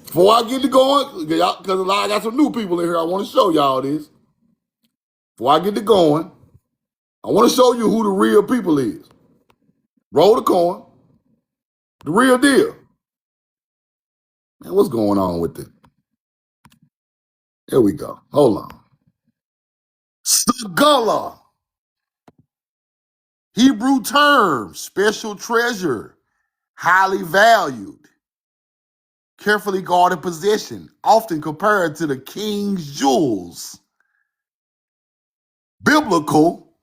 Before I get to going, because I got some new people in here, I want to show y'all this. Before I get to going, I want to show you who the real people is. Roll the coin. The real deal. Man, what's going on with it? There we go. Hold on. Sagullah. Hebrew term, special treasure, highly valued, carefully guarded possession, often compared to the king's jewels. Biblical,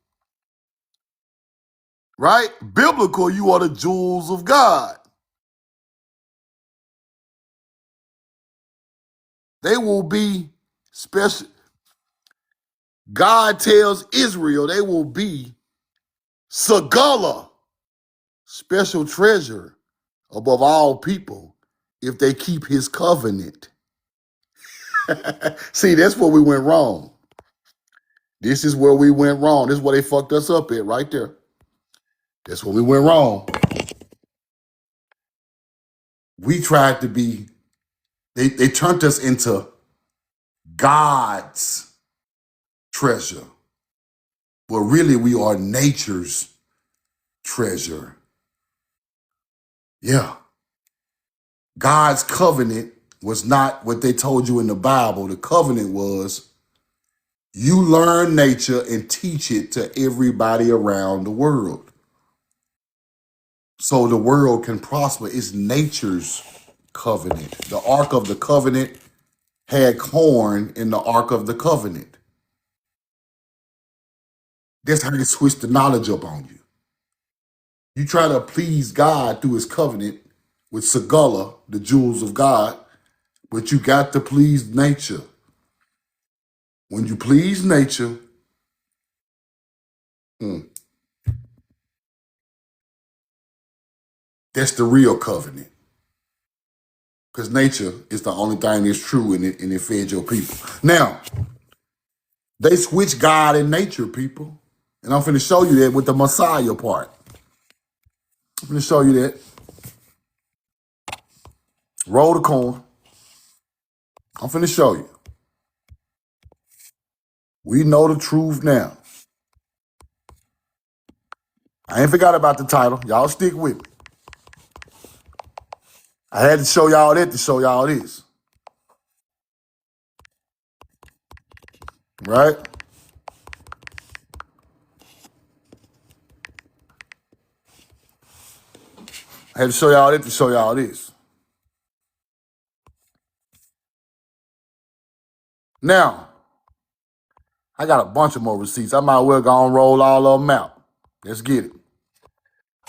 right? Biblical, you are the jewels of God. They will be special. God tells Israel they will be Sagullah, special treasure above all people if they keep his covenant. See, that's where we went wrong. This is where we went wrong. This is where they fucked us up at right there. That's where we went wrong. We tried to be, they turned us into God's treasure. But really we are nature's treasure. Yeah. God's covenant was not what they told you in the Bible. The covenant was you learn nature and teach it to everybody around the world so the world can prosper. It's nature's covenant. The Ark of the Covenant had corn in the Ark of the Covenant. That's how they switch the knowledge up on you. You try to please God through his covenant with Segullah, the jewels of God, but you got to please nature. When you please nature, that's the real covenant. Because nature is the only thing that's true and it fed your people. Now, they switch God and nature, people. And I'm finna show you that with the Messiah part. I'm finna show you that. Roll the corn. I'm finna show you. We know the truth now. I ain't forgot about the title. Y'all stick with me. I had to show y'all that to show y'all this. Right? I had to show y'all that to show y'all this. Now, I got a bunch of more receipts. I might well go and roll all of them out. Let's get it.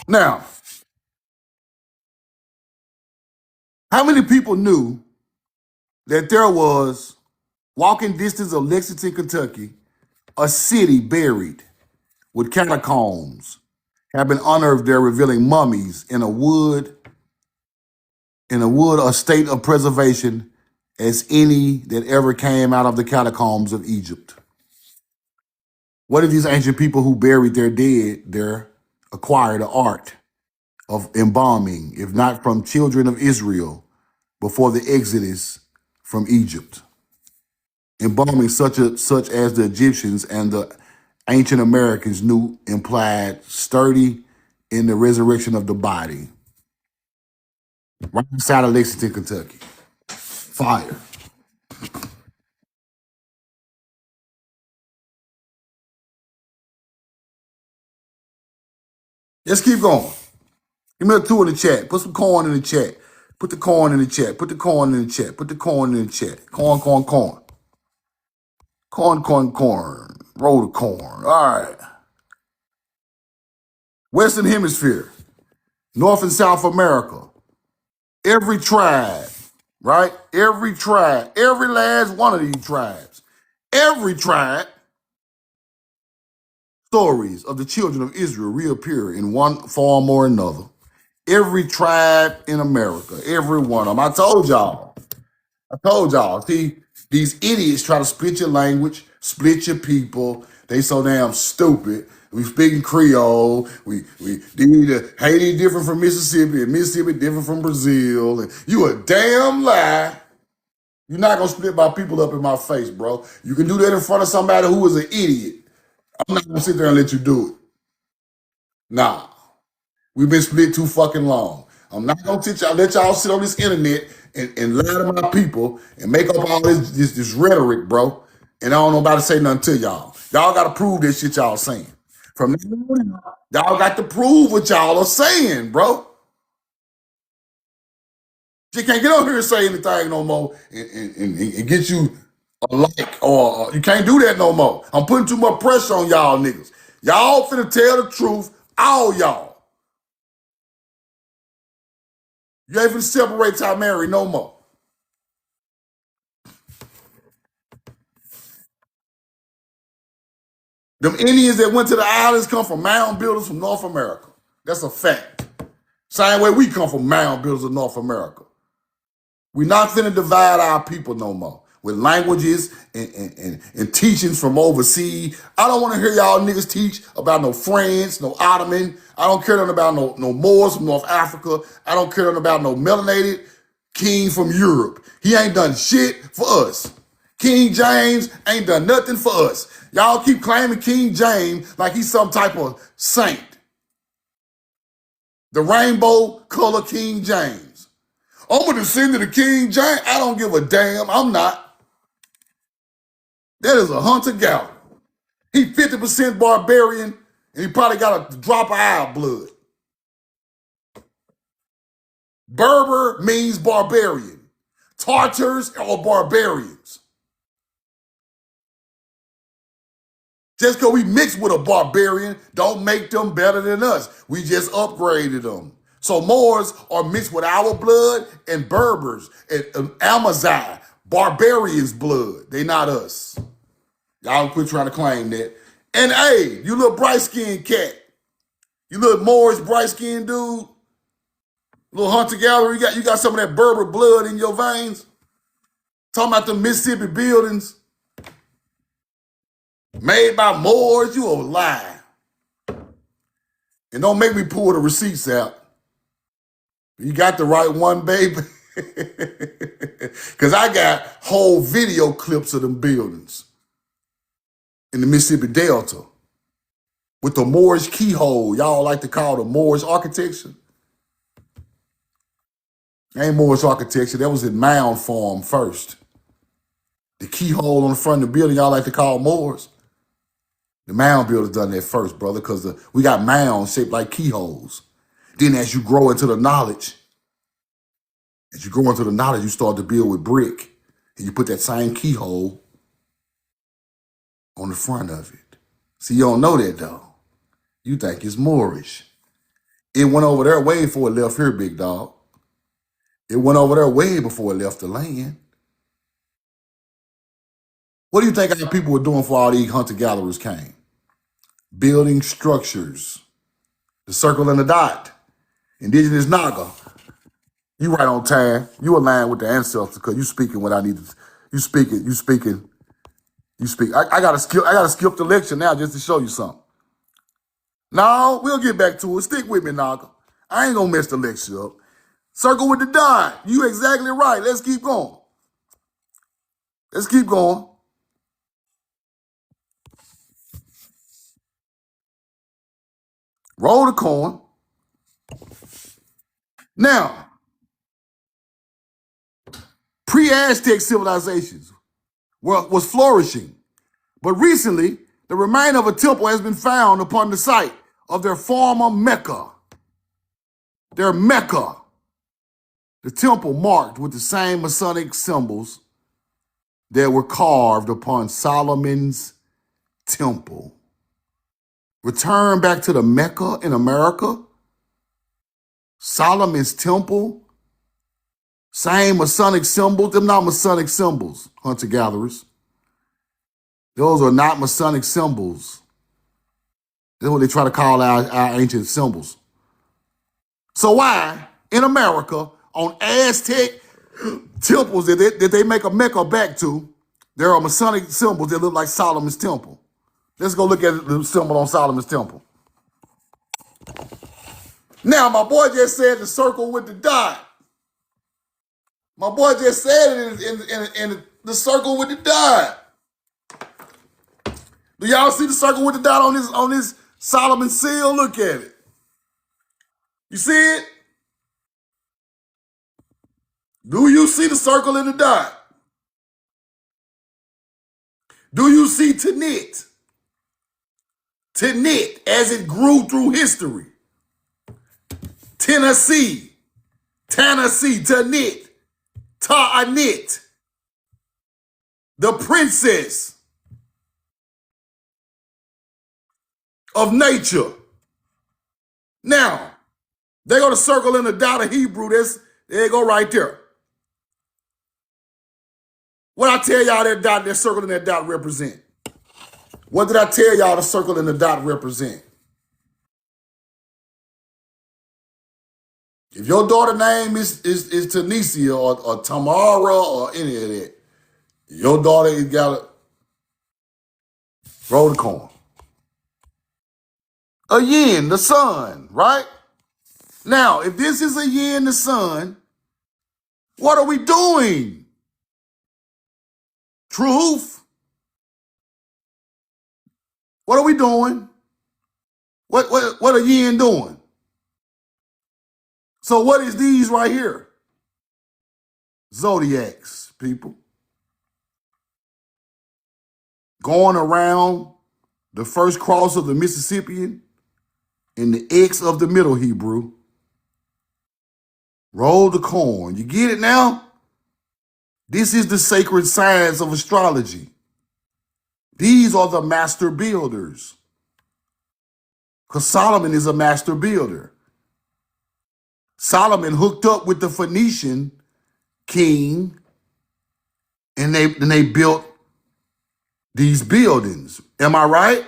Now, how many people knew that there was, walking distance of Lexington, Kentucky, a city buried with catacombs have been unearthed there revealing mummies in a wood, a state of preservation as any that ever came out of the catacombs of Egypt? What did these ancient people who buried their dead there acquire the art of embalming, if not from children of Israel before the exodus from Egypt? Embalming such as the Egyptians and the ancient Americans knew implied sturdy in the resurrection of the body. Right outside of Lexington, Kentucky. Fire. Let's keep going. Give me a 2 in the chat. Put some corn in the chat. Put the corn in the chat. Put the corn in the chat. Put the corn in the chat. Corn, corn, corn. Corn, corn, corn. Roll the corn. All right. Western Hemisphere. North and South America. Every tribe, right? Every tribe. Every last one of these tribes. Every tribe. Stories of the children of Israel reappear in one form or another. Every tribe in America. Every one of them. I told y'all. See, these idiots try to split your language, split your people. They so damn stupid. We speaking Creole. We Haiti different from Mississippi, and Mississippi different from Brazil. And you a damn lie. You're not gonna split my people up in my face, bro. You can do that in front of somebody who is an idiot. I'm not gonna sit there and let you do it. Nah. We've been split too fucking long. I'm not gonna let y'all sit on this internet and lie to my people and make up all this rhetoric, bro. And I don't know about to say nothing to y'all. Y'all gotta prove this shit y'all saying. From now on, y'all got to prove what y'all are saying, bro. You can't get on here and say anything no more and get you a like, or you can't do that no more. I'm putting too much pressure on y'all niggas. Y'all finna tell the truth, all y'all. You ain't finna separate Tamari no more. Them Indians that went to the islands come from mound builders from North America. That's a fact. Same way we come from mound builders of North America. We're not finna divide our people no more with languages and teachings from overseas. I don't want to hear y'all niggas teach about no France, no Ottoman. I don't care nothing about no Moors from North Africa. I don't care nothing about no melanated king from Europe. He ain't done shit for us. King James ain't done nothing for us. Y'all keep claiming King James like he's some type of saint. The rainbow color King James. I'm a descendant of King James. I don't give a damn. I'm not. That is a hunter-gatherer. He 50% barbarian, and he probably got a drop of our blood. Berber means barbarian. Tartars are barbarians. Just because we mixed with a barbarian don't make them better than us. We just upgraded them. So Moors are mixed with our blood and Berbers and Amazigh, barbarians' blood. They not us. Y'all quit trying to claim that. And hey, you little bright-skinned cat, you little Moorish bright-skinned dude, little hunter-gatherer, you got some of that Berber blood in your veins. Talking about the Mississippi buildings made by Moors, you a lie. And don't make me pull the receipts out. You got the right one, baby. Because I got whole video clips of them buildings in the Mississippi Delta with the Moorish keyhole. Y'all like to call the Moorish architecture. Ain't Moorish architecture. That was in mound form first. The keyhole on the front of the building y'all like to call Moors. The mound builders done that first, brother, because we got mounds shaped like keyholes. Then as you grow into the knowledge, you start to build with brick. And you put that same keyhole on the front of it. See, you don't know that, though. You think it's Moorish. It went over there way before it left here, big dog. It went over there way before it left the land. What do you think our people were doing before all these hunter-gatherers came? Building structures. The circle and the dot. Indigenous Naga. You right on time. You align with the ancestors because you speaking what I need to. You speak. I gotta skip the lecture now just to show you something. No, we'll get back to it. Stick with me, Naga. I ain't gonna mess the lecture up. Circle with the dot. You exactly right. Let's keep going. Let's keep going. Roll the coin. Now, pre-Aztec civilizations was flourishing, but recently the remainder of a temple has been found upon the site of their former Mecca. Their Mecca. The temple marked with the same Masonic symbols that were carved upon Solomon's temple. Return back to the Mecca in America. Solomon's temple. Same Masonic symbols. Them not Masonic symbols, hunter-gatherers. Those are not Masonic symbols. That's what they try to call our ancient symbols. So why, in America, on Aztec temples that they make a Mecca back to, there are Masonic symbols that look like Solomon's temple? Let's go look at the symbol on Solomon's temple. Now, my boy just said the circle with the dot. My boy just said it in the circle with the dot. Do y'all see the circle with the dot on this Solomon seal? Look at it. You see it? Do you see the circle in the dot? Do you see Tanit? Tanit as it grew through history. Tennessee, Tanit, Ta'anit, the princess of nature. Now, they go to circle in the dot of Hebrew. There you go right there. What I tell y'all that circle and that dot represent? What did I tell y'all the circle and the dot represent? If your daughter's name is Tanisha or Tamara or any of that, your daughter has got to roll the coin. A yin, the sun, right? Now, if this is a yin, the sun, what are we doing? Truth? What are we doing? What are yin doing? So what is these right here? Zodiacs, people. Going around the first cross of the Mississippian and the X of the Middle Hebrew. Roll the coin. You get it now? This is the sacred science of astrology. These are the master builders. Because Solomon is a master builder. Solomon hooked up with the Phoenician king and they built these buildings. Am I right?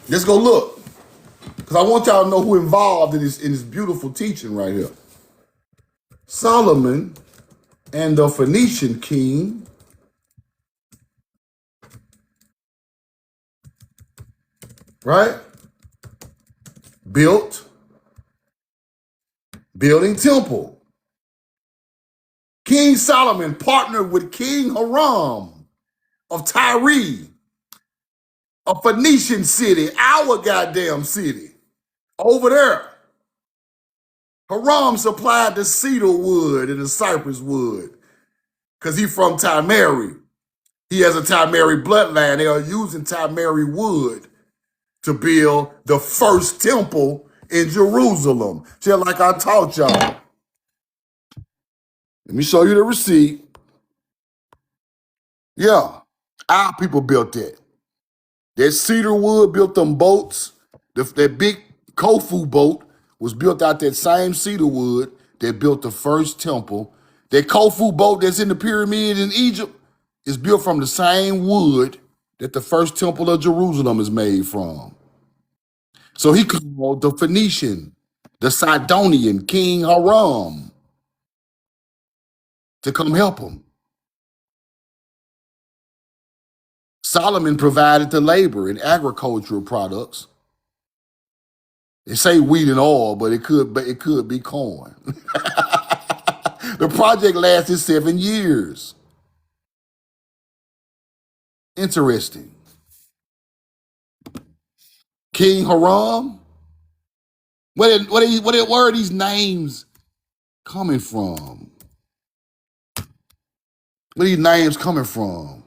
Let's go look. Because I want y'all to know who involved in this beautiful teaching right here. Solomon and the Phoenician king right? Building temple. King Solomon partnered with King Hiram of Tyre, a Phoenician city, our goddamn city. Over there, Hiram supplied the cedar wood and the cypress wood because he's from Tyre. He has a Tyre bloodline. They are using Tyre wood to build the first temple in Jerusalem. Just like I taught y'all. Let me show you the receipt. Yeah, our people built that. That cedar wood built them boats. That big Kofu boat was built out that same cedar wood that built the first temple. That Kofu boat that's in the pyramid in Egypt is built from the same wood that the first temple of Jerusalem is made from. So he called the Phoenician, the Sidonian King Hiram to come help him. Solomon provided the labor and agricultural products. They say wheat and oil, but it could be corn. The project lasted 7 years. Interesting. King Hiram. Where are these names coming from? Where are these names coming from?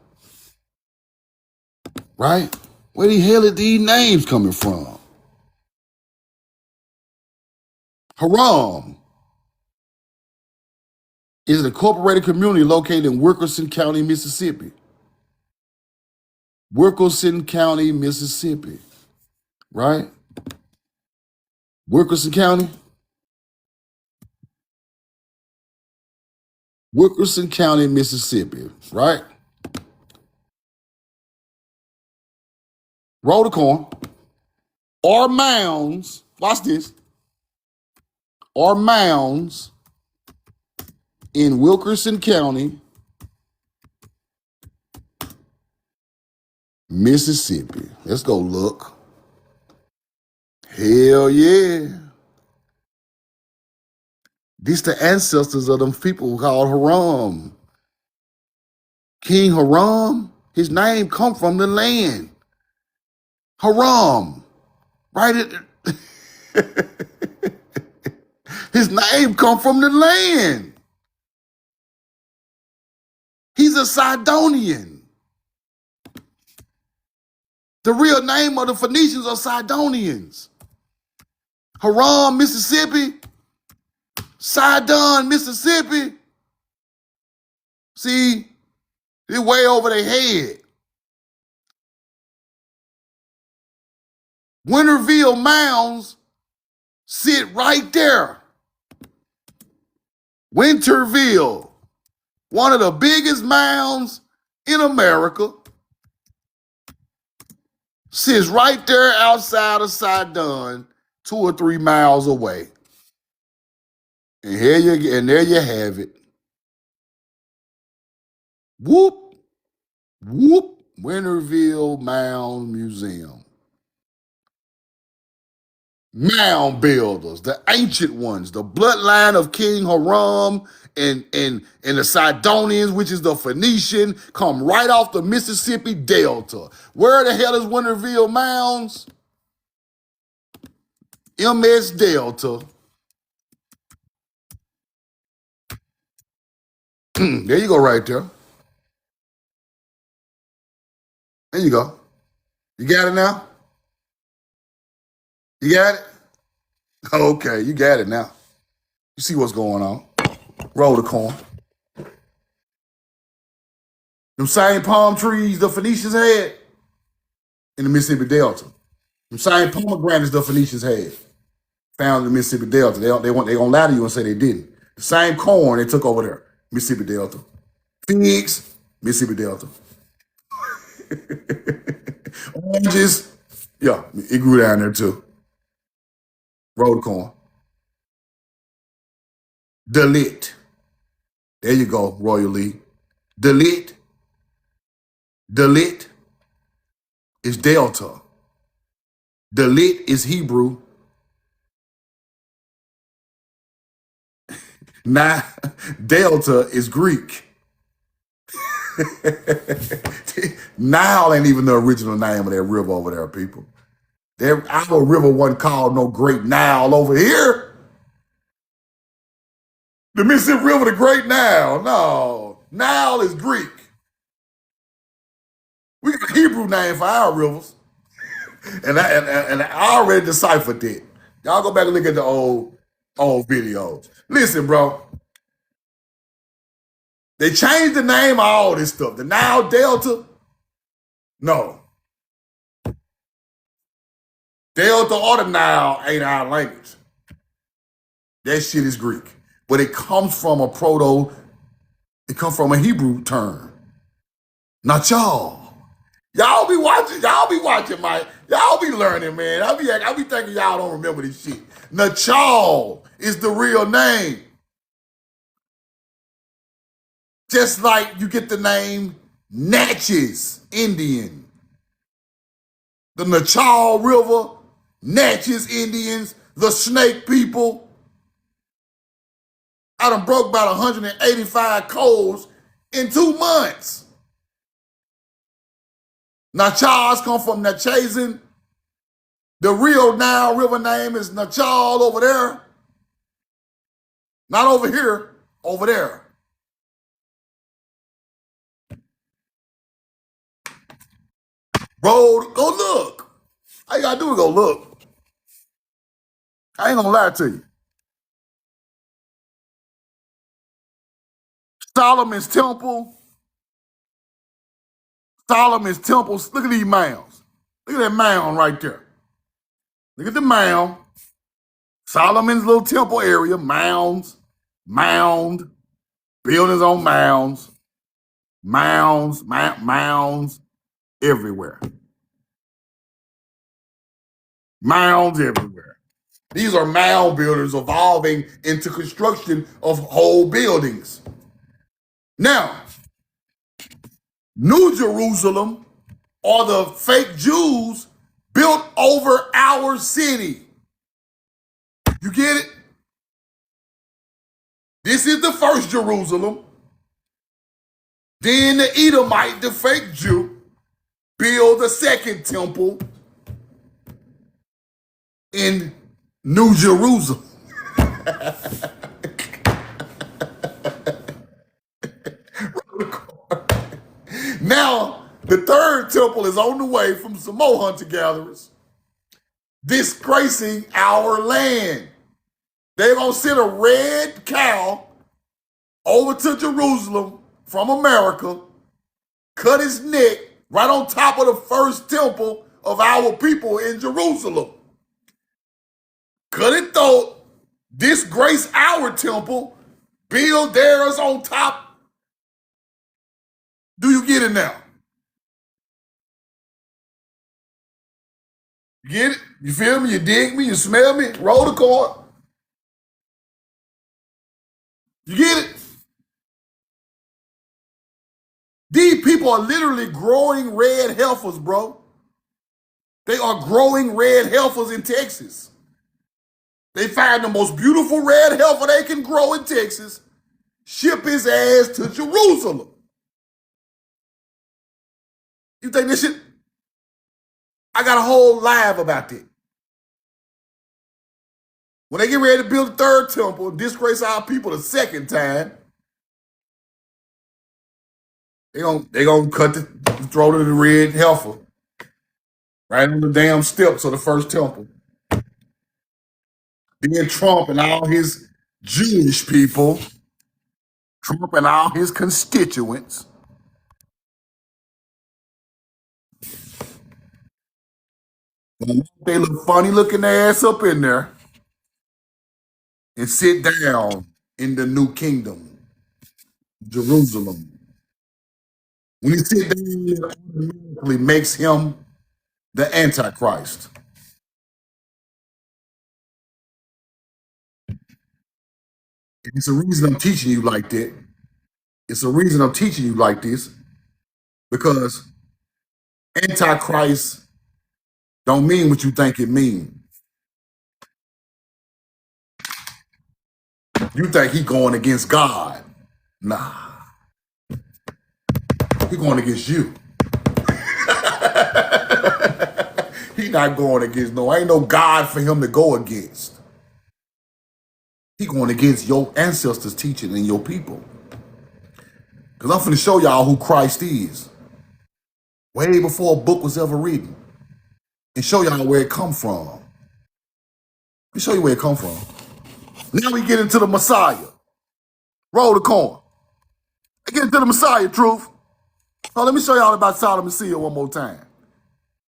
Right? Where the hell are these names coming from? Hiram is an incorporated community located in Wilkerson County, Mississippi. Wilkerson County, Mississippi. Right? Wilkerson County. Wilkerson County, Mississippi. Right? Roll the coin. Or mounds. Watch this. Or mounds in Wilkerson County, Mississippi. Let's go look. Hell yeah. These the ancestors of them people called Hiram. King Hiram, his name come from the land. Hiram, right? His name come from the land. He's a Sidonian. The real name of the Phoenicians are Sidonians. Hiram, Mississippi. Sidon, Mississippi. See, they're way over their head. Winterville Mounds sit right there. Winterville, one of the biggest mounds in America, sits right there outside of Sidon, 2 or 3 miles away. And there you have it. Whoop, whoop, Winterville Mound Museum. Mound builders, the ancient ones, the bloodline of King Hiram and the Sidonians, which is the Phoenician, come right off the Mississippi Delta. Where the hell is Winterville Mounds? MS Delta. There you go, right there. There you go. You got it now? You got it? Okay, you got it now. You see what's going on. Roll the coin. Them same palm trees the Phoenicians had in the Mississippi Delta. Them same pomegranates the Phoenicians had found in the Mississippi Delta. They gonna lie to you and say they didn't. The same corn they took over there, Mississippi Delta. Figs, Mississippi Delta. Oranges, yeah, it grew down there too. Roll the corn. Delit. There you go, Royal League. Delit. Delit is Delta. Delit is Hebrew. Now, Delta is Greek. Nile ain't even the original name of that river over there, people. Our river wasn't called no Great Nile over here. The Mississippi River, the Great Nile. No, Nile is Greek. We got a Hebrew name for our rivers. And I already deciphered it. Y'all go back and look at the old videos. Listen, bro. They changed the name of all this stuff. The Nile Delta. No. Delta or the Nile ain't our language. That shit is Greek. But it comes from it comes from a Hebrew term. Not y'all. Y'all be watching, Mike. Y'all be learning, man. I be thinking y'all don't remember this shit. Nachal is the real name. Just like you get the name Natchez Indian. The Nachal River, Natchez Indians, the Snake people. I done broke about 185 codes in 2 months. Nachals come from Natchez. The real Nile River name is Nachal over there. Not over here, over there. Road, go look. All you gotta do is go look. I ain't gonna lie to you. Solomon's Temple. Solomon's Temple. Look at these mounds. Look at that mound right there. Look at the mound. Solomon's little temple area. Mounds. Mound. Buildings on mounds. Mounds everywhere. Mounds everywhere. These are mound builders evolving into construction of whole buildings. Now, New Jerusalem are the fake Jews built over our city. You get it? This is the first Jerusalem. Then the Edomite, the fake Jew, build the second temple in New Jerusalem. Now, the third temple is on the way from some more hunter-gatherers, disgracing our land. They're going to send a red cow over to Jerusalem from America, cut his neck right on top of the first temple of our people in Jerusalem. Cut it throat, disgrace our temple, build theirs on top. Do you get it now? You get it? You feel me? You dig me? You smell me? Roll the coin. You get it? These people are literally growing red heifers, bro. They are growing red heifers in Texas. They find the most beautiful red heifer they can grow in Texas, ship his ass to Jerusalem. You think this shit? I got a whole live about that. When they get ready to build the third temple, disgrace our people the second time, They gonna cut the throat of the red heifer right on the damn steps of the first temple. Then Trump and all his Jewish people, Trump and all his constituents, they look funny looking ass up in there and sit down in the new kingdom, Jerusalem. When he sit down, it automatically makes him the Antichrist. And it's a reason I'm teaching you like that. It's a reason I'm teaching you like this because Antichrist don't mean what you think it means. You think he going against God. Nah, he going against you. He not going against ain't no God for him to go against. He going against your ancestors' teaching and your people. Because I'm finna show y'all who Christ is. Way before a book was ever written. And show y'all where it come from. Let me show you where it come from. Now we get into the Messiah. Roll the corn. I get into the Messiah, truth. Oh, let me show y'all about Solomon's seal one more time.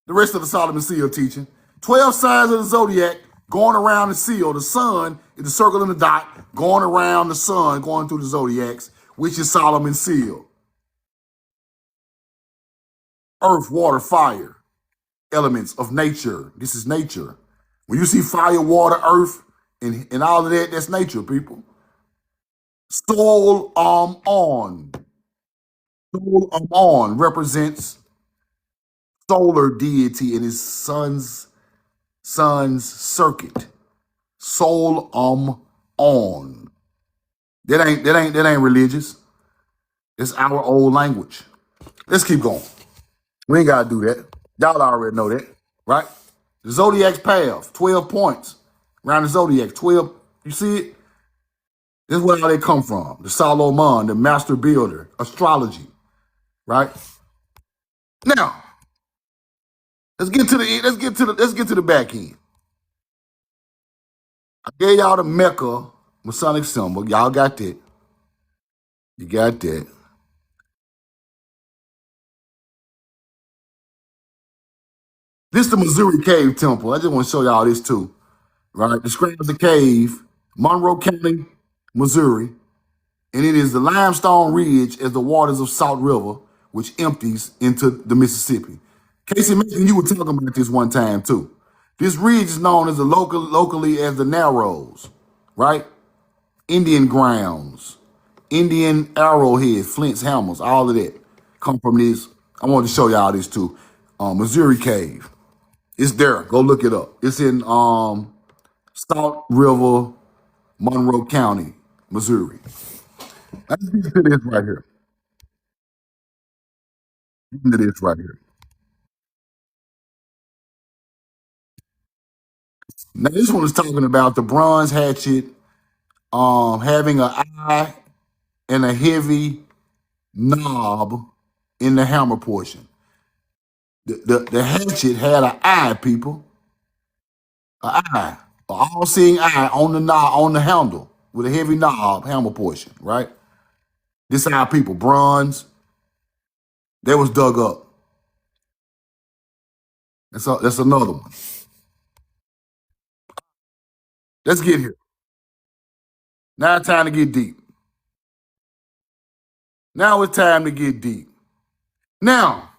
The rest of the Solomon seal teaching. 12 signs of the zodiac going around the seal. The sun is the circle and the dot going around the sun, going through the zodiacs, which is Solomon's seal. Earth, water, fire, elements of nature. This is nature. When you see fire, water, earth, and all of that, that's nature, people. Soul on. Soul on represents solar deity and his son's circuit. Soul on. That ain't religious. It's our old language. Let's keep going. We ain't gotta do that. Y'all already know that, right? The zodiac's path, 12 points around the zodiac. 12, you see it? This is where all they come from. The Solomon, the master builder, astrology, right? Now, let's get to the back end. I gave y'all the Mecca Masonic symbol. Y'all got that. You got that. This is the Missouri Cave Temple. I just want to show y'all this too, right? Describes the cave, Monroe County, Missouri, and it is the limestone ridge as the waters of Salt River, which empties into the Mississippi. Casey Mason, you were talking about this one time too. This ridge is known as locally as the Narrows, right? Indian grounds, Indian arrowheads, flints, hammers, all of that come from this. I wanted to show y'all this too. Missouri Cave. It's there. Go look it up. It's in Salt River, Monroe County, Missouri. Let's get to this right here. Get to this right here. Now this one is talking about the bronze hatchet having an eye and a heavy knob in the hammer portion. The hatchet had an eye, people. An eye. An all-seeing eye on the knob, on the handle with a heavy knob, hammer portion, right? This is how people, bronze, that was dug up. That's another one. Let's get here. Now it's time to get deep. Now it's time to get deep. Now,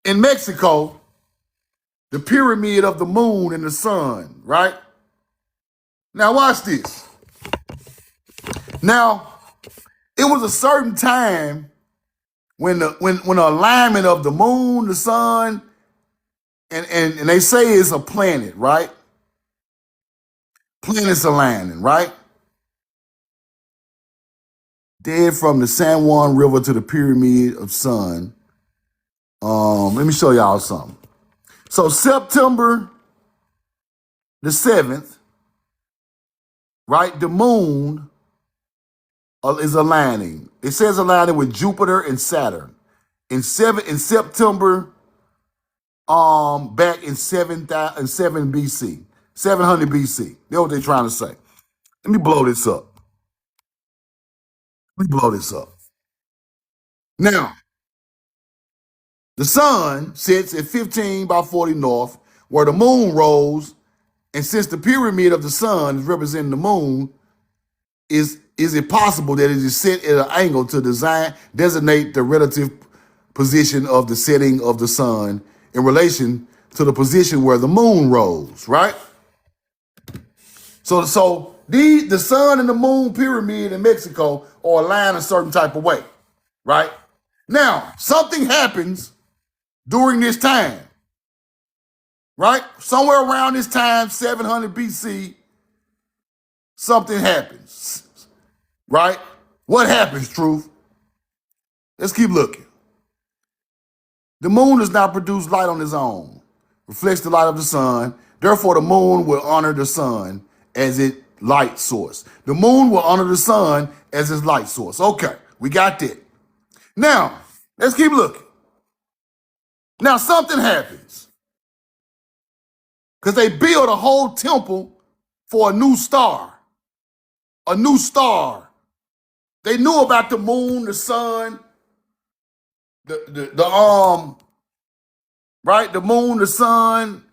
in Mexico, the pyramid of the moon and the sun, right? Now watch this. Now, it was a certain time when the alignment of the moon, the sun, and they say it's a planet, right? Planets aligning, right? Dead from the San Juan River to the pyramid of sun. Let me show y'all something. So September the 7th, right? The moon is aligning. It says aligning with Jupiter and Saturn in September, back in 7 BC, 700 BC. That's what they're trying to say. Let me blow this up. Let me blow this up. Now, the sun sits at 15 by 40 north, where the moon rose, and since the pyramid of the sun is representing the moon, is it possible that it is set at an angle to designate the relative position of the setting of the sun in relation to the position where the moon rose, right? So the sun and the moon pyramid in Mexico are aligned a certain type of way, right? Now, something happens during this time, right? Somewhere around this time, 700 BC, something happens, right? What happens, Truth? Let's keep looking. The moon does not produce light on its own, reflects the light of the sun. Therefore, the moon will honor the sun as its light source. The moon will honor the sun as its light source. Okay, we got that. Now, let's keep looking. Now, something happens because they build a whole temple for a new star. A new star. They knew about the moon, the sun, right? The moon, the sun,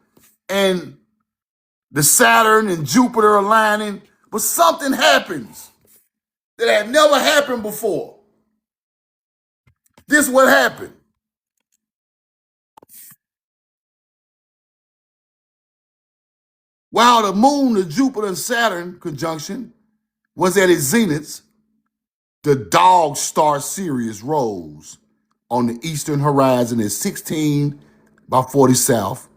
and the Saturn and Jupiter aligning, but something happens that had never happened before. This is what happened. While the moon, the Jupiter and Saturn conjunction was at its zenith, the dog star Sirius rose on the eastern horizon at 16 by 40 south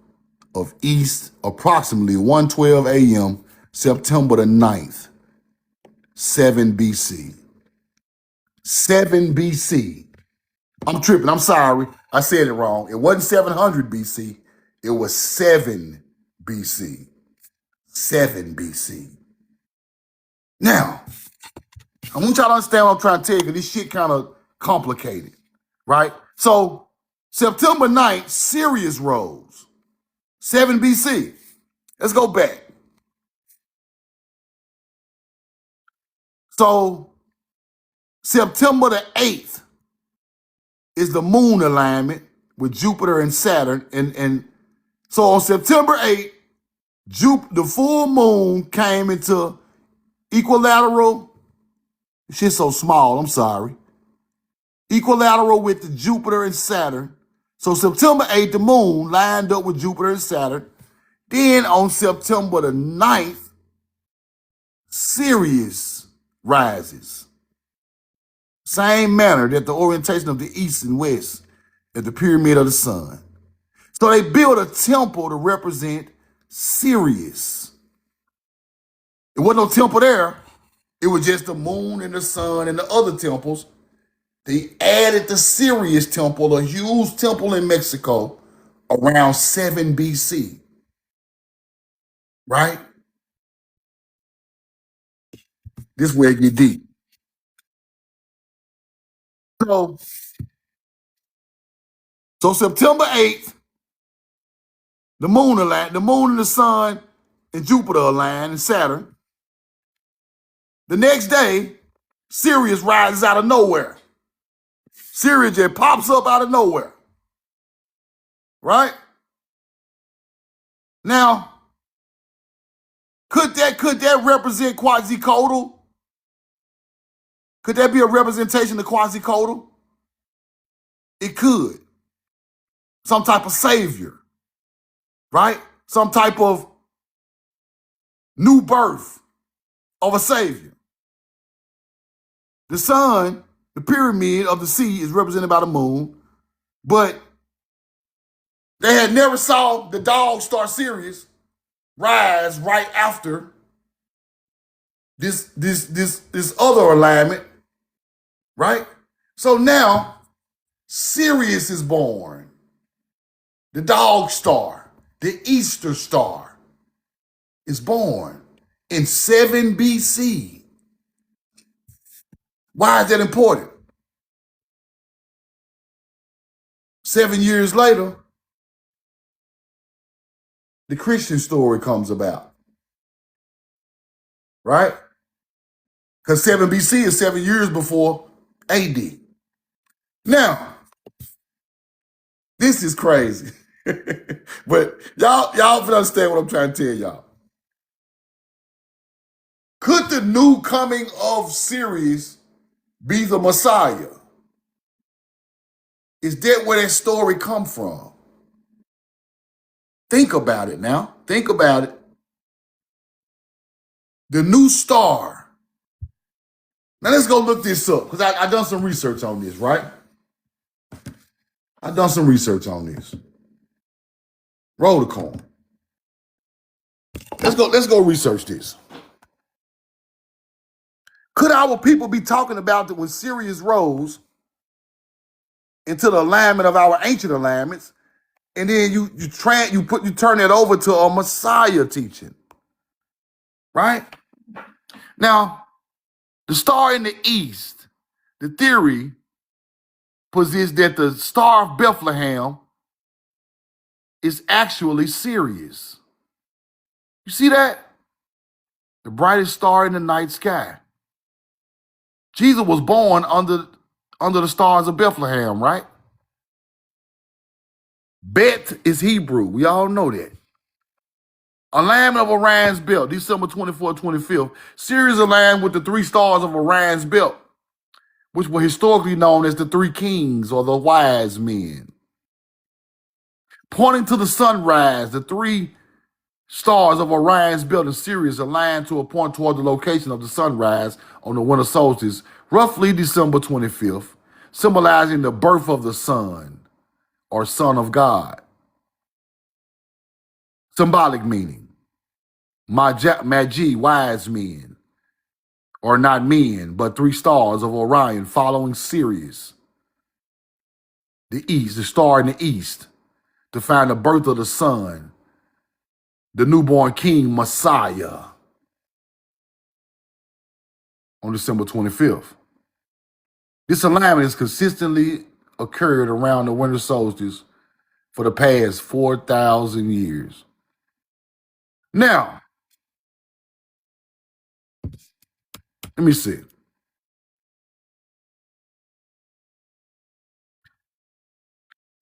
of east, approximately 1:12 a.m., September the 9th, 7 BC. 7 BC. I'm tripping. I'm sorry. I said it wrong. It wasn't 700 BC. It was 7 BC. 7 BC. Now, I want y'all to understand what I'm trying to tell you because this shit kind of complicated, right? So, September 9th, Sirius rose. 7 BC. Let's go back. So, September the 8th is the moon alignment with Jupiter and Saturn. And so on September 8th, the full moon came into equilateral. Shit's so small, I'm sorry. Equilateral with the Jupiter and Saturn. So September 8th, the moon lined up with Jupiter and Saturn. Then on September the 9th, Sirius rises. Same manner that the orientation of the east and west at the pyramid of the sun. So they built a temple to represent Sirius. It wasn't no temple there. It was just the moon and the sun and the other temples. They added the Sirius temple, a huge temple in Mexico, around 7 BC. Right? This is where it get deep. So September 8th, the moon and the sun and Jupiter align and Saturn. The next day, Sirius rises out of nowhere. Sirius just pops up out of nowhere. Right? Now, could that represent Quetzalcoatl? Could that be a representation of Quetzalcoatl? It could. Some type of savior, right? Some type of new birth of a savior. The sun, the pyramid of the sea, is represented by the moon, but they had never saw the dog star Sirius rise right after this other alignment, right? So now Sirius is born. The dog star, the Easter star, is born in 7 BC. Why is that important? 7 years later, the Christian story comes about, right? Because 7 BC is 7 years before AD. Now, this is crazy. But y'all can understand what I'm trying to tell y'all. Could the new coming of Sirius be the Messiah? Is that where that story come from? Think about it now. Think about it. The new star. Now let's go look this up because I done some research on this, right? I done some research on this. Roll the coin. Let's go research this. Could our people be talking about that when Sirius rose into the alignment of our ancient alignments, and then you turn it over to a Messiah teaching, right? Now, the star in the east, the theory posits that the star of Bethlehem is actually Sirius. You see that? The brightest star in the night sky. Jesus was born under the stars of Bethlehem, right? Bet is Hebrew. We all know that. Alignment of Orion's belt, December 24th, 25th. Sirius aligned with the three stars of Orion's belt, which were historically known as the three kings or the wise men. Pointing to the sunrise, the three stars of Orion's belt and Sirius aligned to a point toward the location of the sunrise on the winter solstice, roughly December 25th, symbolizing the birth of the sun or son of God. Symbolic meaning. Magi, wise men, or not men, but three stars of Orion following Sirius. The east, the star in the east, to find the birth of the sun, the newborn king, Messiah, on December 25th. This alignment has consistently occurred around the winter solstice for the past 4,000 years. Now, let me see.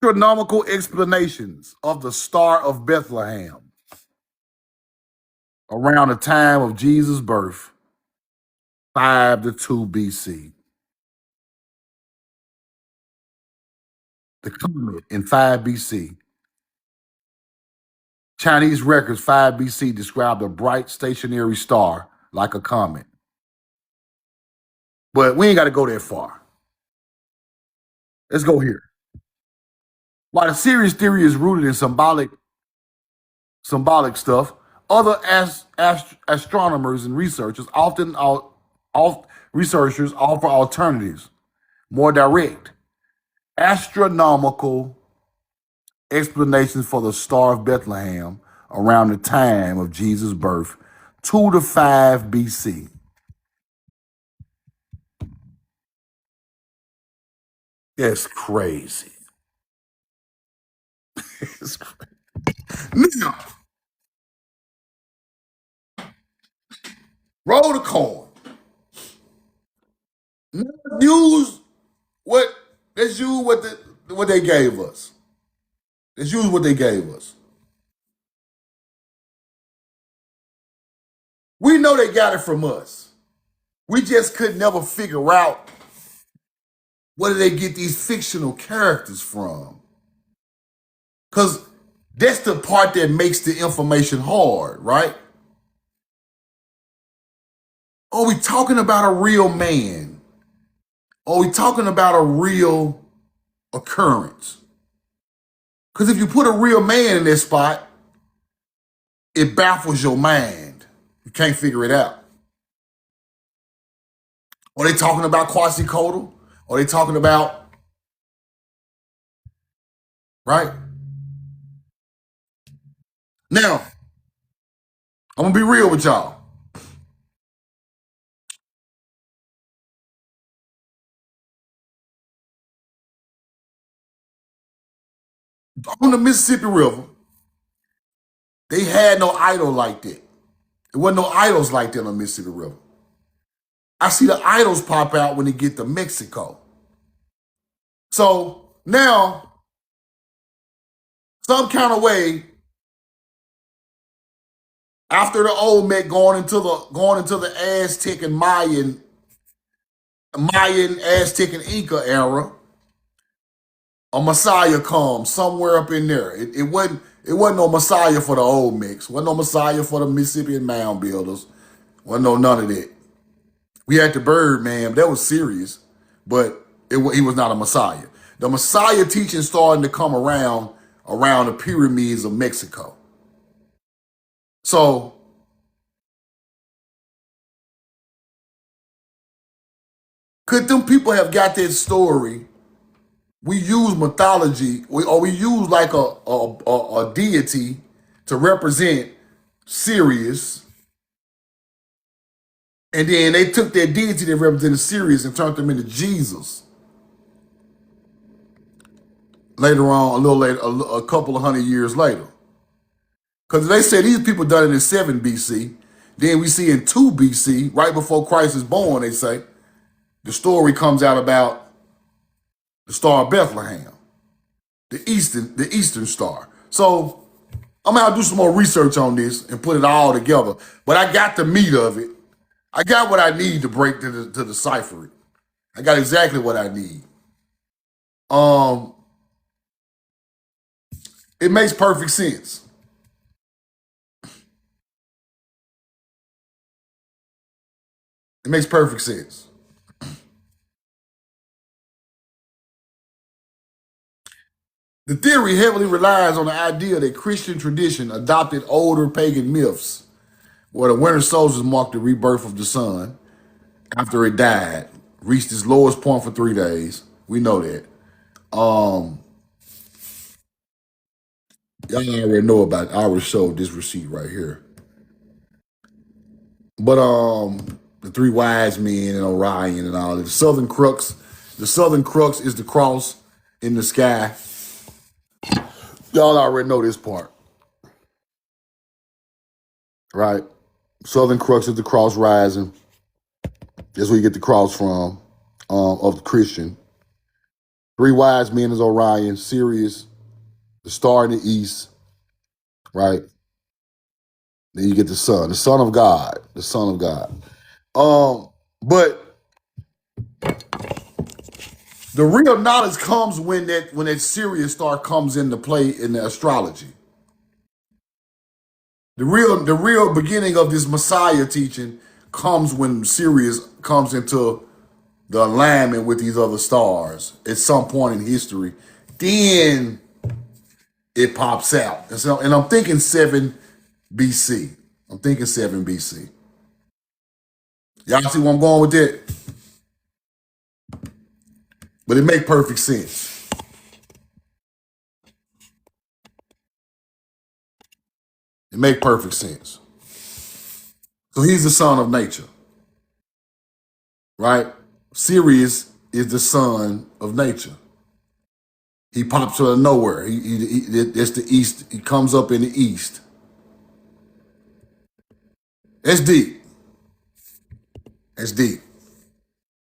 Astronomical explanations of the Star of Bethlehem around the time of Jesus' birth, 5 to 2 BC. The comet in 5 BC. Chinese records 5 BC described a bright stationary star like a comet. But we ain't got to go that far. Let's go here. While the Sirius theory is rooted in symbolic stuff, other astronomers and researchers researchers offer alternatives, more direct, astronomical explanations for the Star of Bethlehem around the time of Jesus' birth, 2 to 5 BC. That's crazy. It's crazy. Now, roll the coin. Let's use what what they gave us. Let's use what they gave us. We know they got it from us. We just could never figure out where do they get these fictional characters from. Because that's the part that makes the information hard, right? Are we talking about a real man? Are we talking about a real occurrence? Because if you put a real man in this spot, it baffles your mind. You can't figure it out. Are they talking about Quetzalcoatl? Are they talking about, right? Now, I'm going to be real with y'all. On the Mississippi River, they had no idol like that. There wasn't no idols like that on the Mississippi River. I see the idols pop out when they get to Mexico. So now, some kind of way, after the Olmec going into the Aztec and Mayan, Aztec and Inca era, a Messiah comes somewhere up in there. It wasn't no Messiah for the Olmecs. Wasn't no Messiah for the Mississippian mound builders. Wasn't no none of that. We had the Birdman. That was serious, but he was not a Messiah. The Messiah teaching starting to come around the pyramids of Mexico. So could them people have got that story? We use mythology, we use like a deity to represent Sirius, and then they took that deity that represented Sirius and turned them into Jesus. Later on, a little later, a couple of hundred years later, because they say these people done it in 7 BC. Then we see in 2 BC, right before Christ is born, they say the story comes out about the Star of Bethlehem, the Eastern Star. So I'm gonna do some more research on this and put it all together. But I got the meat of it. I got what I need to break to decipher it. I got exactly what I need. It makes perfect sense. It makes perfect sense. The theory heavily relies on the idea that Christian tradition adopted older pagan myths, where the winter solstice marked the rebirth of the sun after it died, reached its lowest point for 3 days. We know that. Um, y'all already know about it. I already showed this receipt right here. But the 3 wise men and Orion and all that. The southern crux is the cross in the sky. Y'all already know this part, right? Southern crux is the cross rising. That's where you get the cross from, of the Christian. 3 wise men is Orion, Sirius, the star in the east, right? Then you get the Son of God, the Son of God. But the real knowledge comes when that Sirius star comes into play in the astrology. The real beginning of this Messiah teaching comes when Sirius comes into the alignment with these other stars at some point in history. Then it pops out. And I'm thinking 7 BC. I'm thinking 7 BC. Y'all see where I'm going with that? But it makes perfect sense. It makes perfect sense. So he's the son of nature, right? Sirius is the son of nature. He pops out of nowhere. It's the east. He comes up in the east. That's deep. That's deep.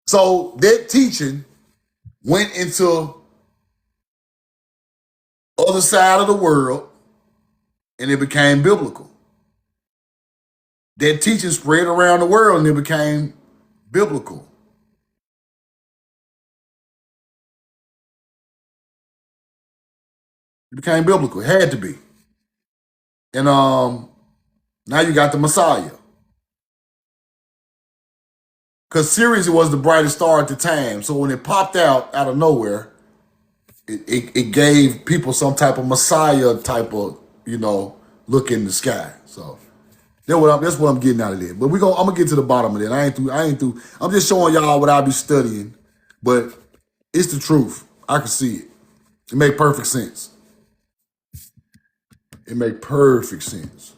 So that teaching went into other side of the world and it became biblical. That teaching spread around the world and it became biblical. It became biblical. It had to be. And now you got the Messiah. Because Sirius was the brightest star at the time. So when it popped out of nowhere, it gave people some type of Messiah type of, look in the sky. So that's what I'm getting out of it. But I'm gonna get to the bottom of it. I ain't through. I'm just showing y'all what I be studying. But it's the truth. I can see it. It make perfect sense. It make perfect sense.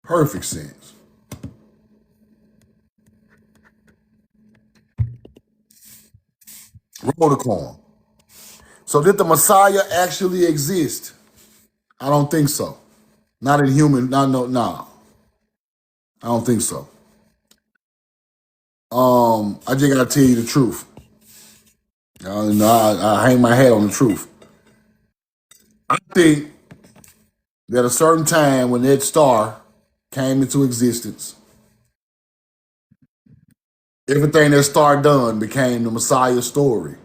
Perfect sense. Roll the coin. So did the Messiah actually exist? I don't think so. Not in human. No. I don't think so. I just gotta tell you the truth. No, I hang my head on the truth. I think that a certain time when that star came into existence, everything that star done became the Messiah story.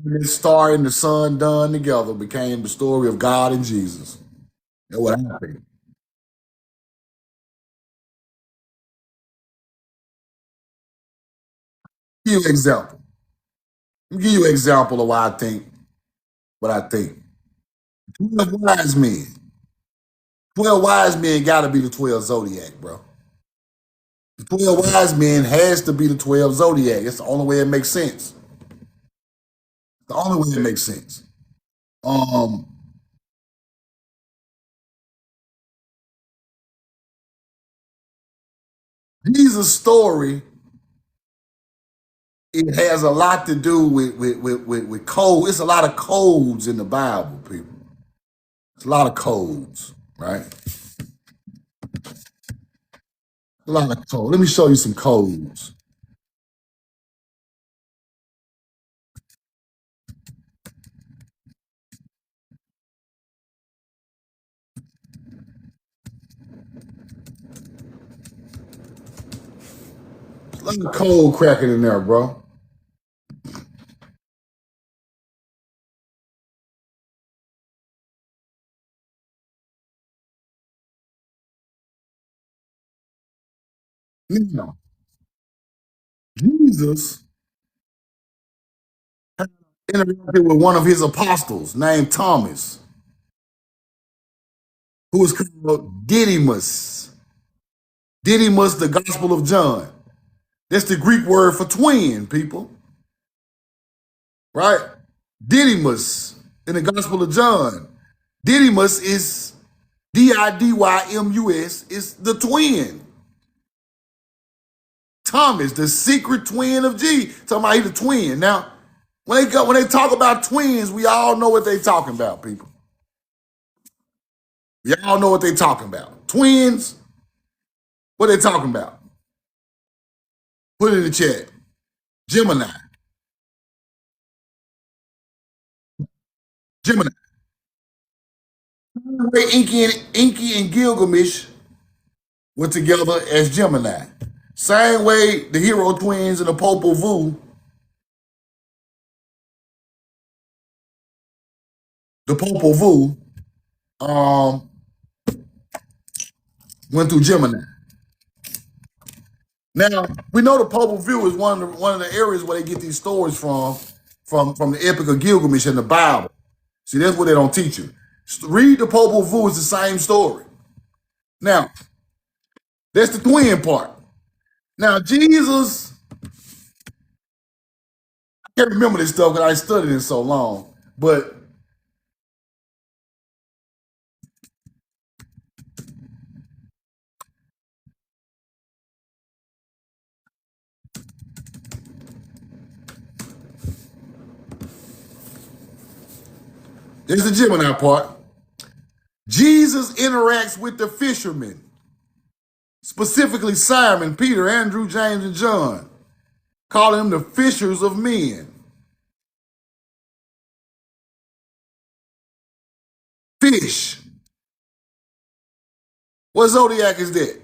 That star and the sun done together became the story of God and Jesus. That's what I think. Give you an example. Let me give you an example of why I think what I think. 12 wise men. 12 wise men gotta be the 12 zodiac, bro. The 12 wise men has to be the 12 zodiac. It's the only way it makes sense. The only way it makes sense. Um, Jesus' story, it has a lot to do with code. It's a lot of codes in the Bible, people. It's a lot of codes, right? A lot of code. Let me show you some codes. A lot of code cracking in there, bro. Now, Jesus interacted with one of his apostles named Thomas, who was called Didymus. Didymus, the Gospel of John. That's the Greek word for twin, people, right? Didymus in the Gospel of John. Didymus is Didymus, is the twin. Thomas, the secret twin of G. Talking about he the twin. Now, when they talk about twins, we all know what they talking about, people. We all know what they talking about. Twins, what they talking about? Put it in the chat. Gemini. Gemini. Inky and Gilgamesh were together as Gemini. Same way the hero twins and the Popol Vuh, the Popol Vuh, um, went through Gemini. Now we know the Popol Vuh is one of the areas where they get these stories from the Epic of Gilgamesh in the Bible. See, that's what they don't teach you. Read the Popol Vuh; it's the same story. Now that's the twin part. Now Jesus, I can't remember this stuff because I studied it so long, but there's the Gemini part. Jesus interacts with the fishermen, specifically Simon, Peter, Andrew, James, and John, calling them the fishers of men. Fish. What zodiac is that?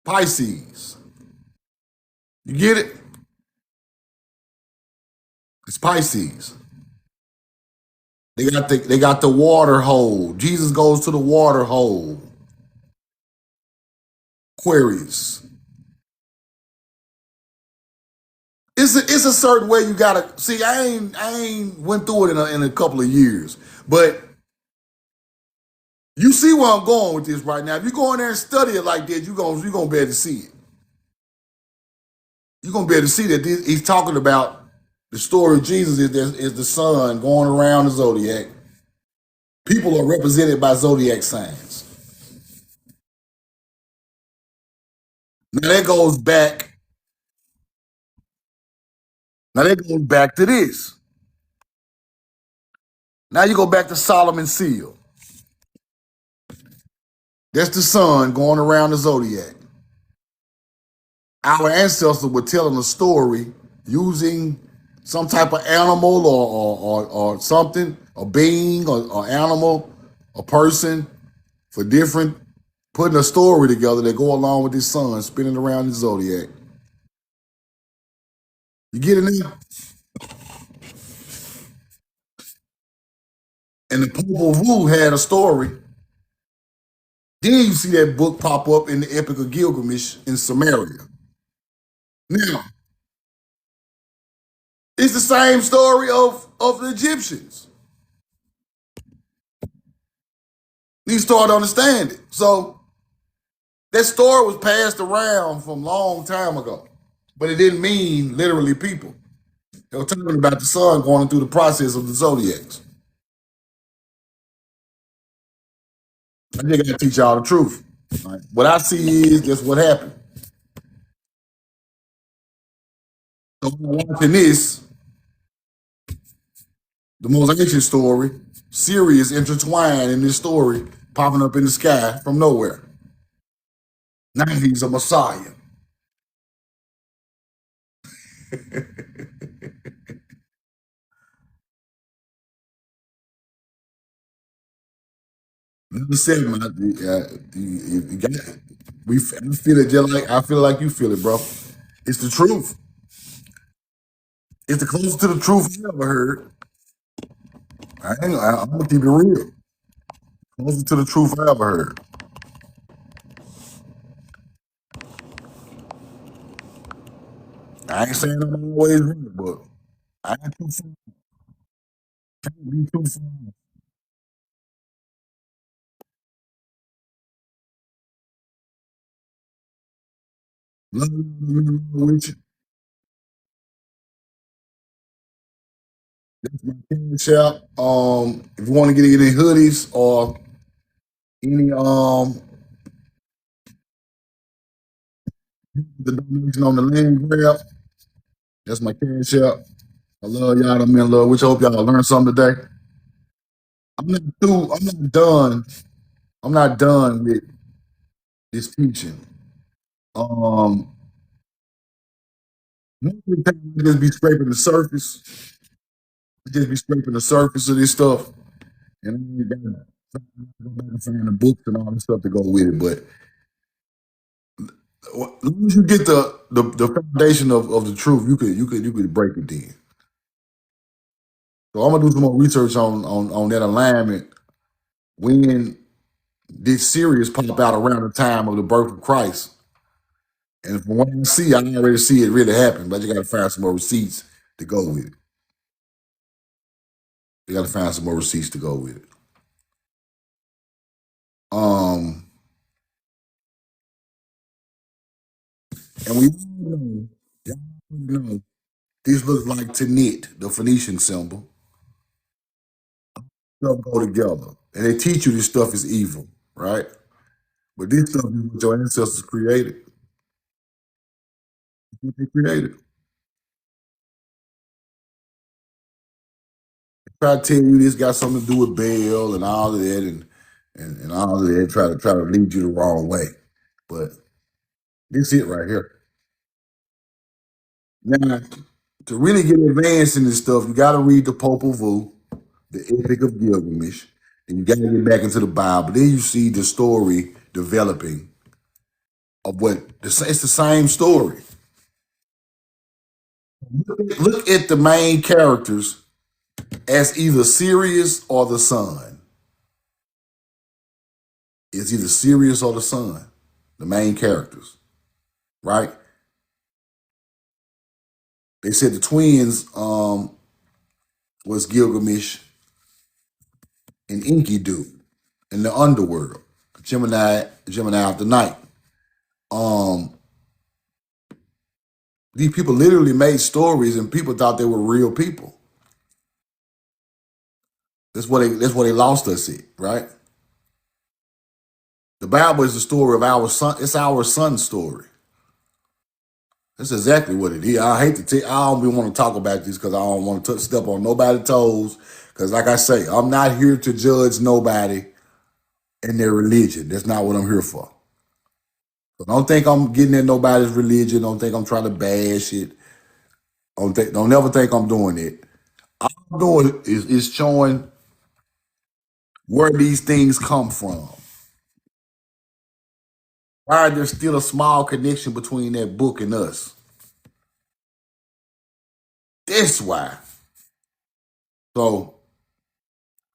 Pisces. You get it? It's Pisces. They got the water hole. Jesus goes to the water hole. Aquarius. It's a certain way you gotta see. I ain't went through it in a couple of years, but you see where I'm going with this right now. If you go in there and study it like this, you gonna be able to see it. You're gonna be able to see that he's talking about the story of Jesus is the sun going around the zodiac. People are represented by zodiac signs. Now that goes back. Now that goes back to this. Now you go back to Solomon's seal. That's the sun going around the zodiac. Our ancestors were telling a story using some type of animal or something, a being or animal, a person for different, putting a story together that go along with this sun spinning around the zodiac. You get it now? And the Popol Vuh had a story. Then you see that book pop up in the Epic of Gilgamesh in Samaria. Now, it's the same story of the Egyptians. You start to understand it. So that story was passed around from a long time ago, but it didn't mean literally people. They were talking about the sun going through the process of the zodiacs. I just got to teach y'all the truth. Right? What I see is just what happened. So when I'm watching this, the most ancient story, Sirius intertwined in this story, popping up in the sky from nowhere. Now he's a Messiah. Number seven, you got it. I feel it just like I feel like you feel it, bro. It's the truth. It's the closest to the truth I ever heard. I'm gonna keep it real. Closest to the truth I ever heard. I ain't saying I'm always right, but I ain't too far. Can't be too far. Love you, with you. That's my cash out. If you want to get any hoodies or any the donation on the land grab, that's my cash out. I love y'all. I'm in love with you. Hope y'all learned something today. I'm not through. I'm not done. I'm not done with this teaching. Um, most of the time I just be scraping the surface. I just be scraping the surface of this stuff, and I ain't gotta go back and find the books and all this stuff to go with it. But as long as you get the foundation of the truth, you could break it then. So I'm gonna do some more research on that alignment when this series pop out around the time of the birth of Christ. And from what I see, I already see it really happen, but you gotta find some more receipts to go with it. You gotta find some more receipts to go with it. Um, and we all know, y'all know, this looks like Tanit, the Phoenician symbol. Stuff go together. And they teach you this stuff is evil, right? But this stuff is what your ancestors created. It's what they created. Try to tell you this got something to do with Baal and all of that and all of that, try to lead you the wrong way. But this it right here. Now, to really get advanced in this stuff, you gotta read the Popol Vuh, the Epic of Gilgamesh, and you gotta get back into the Bible. Then you see the story developing of it's the same story. Look at the main characters as either Sirius or the sun. It's either Sirius or the sun, the main characters, right? They said the twins was Gilgamesh and Enkidu in the underworld, Gemini of the night. Um, these people literally made stories, and people thought they were real people. That's what they lost us at, right? The Bible is the story of our son. It's our son's story. That's exactly what it is. I hate to tell. I don't even want to talk about this because I don't want to step on nobody's toes. Because, like I say, I'm not here to judge nobody and their religion. That's not what I'm here for. So don't think I'm getting in nobody's religion. Don't think I'm trying to bash it. Don't ever think I'm doing it. All I'm doing is showing where these things come from. Why there's still a small connection between that book and us. That's why. So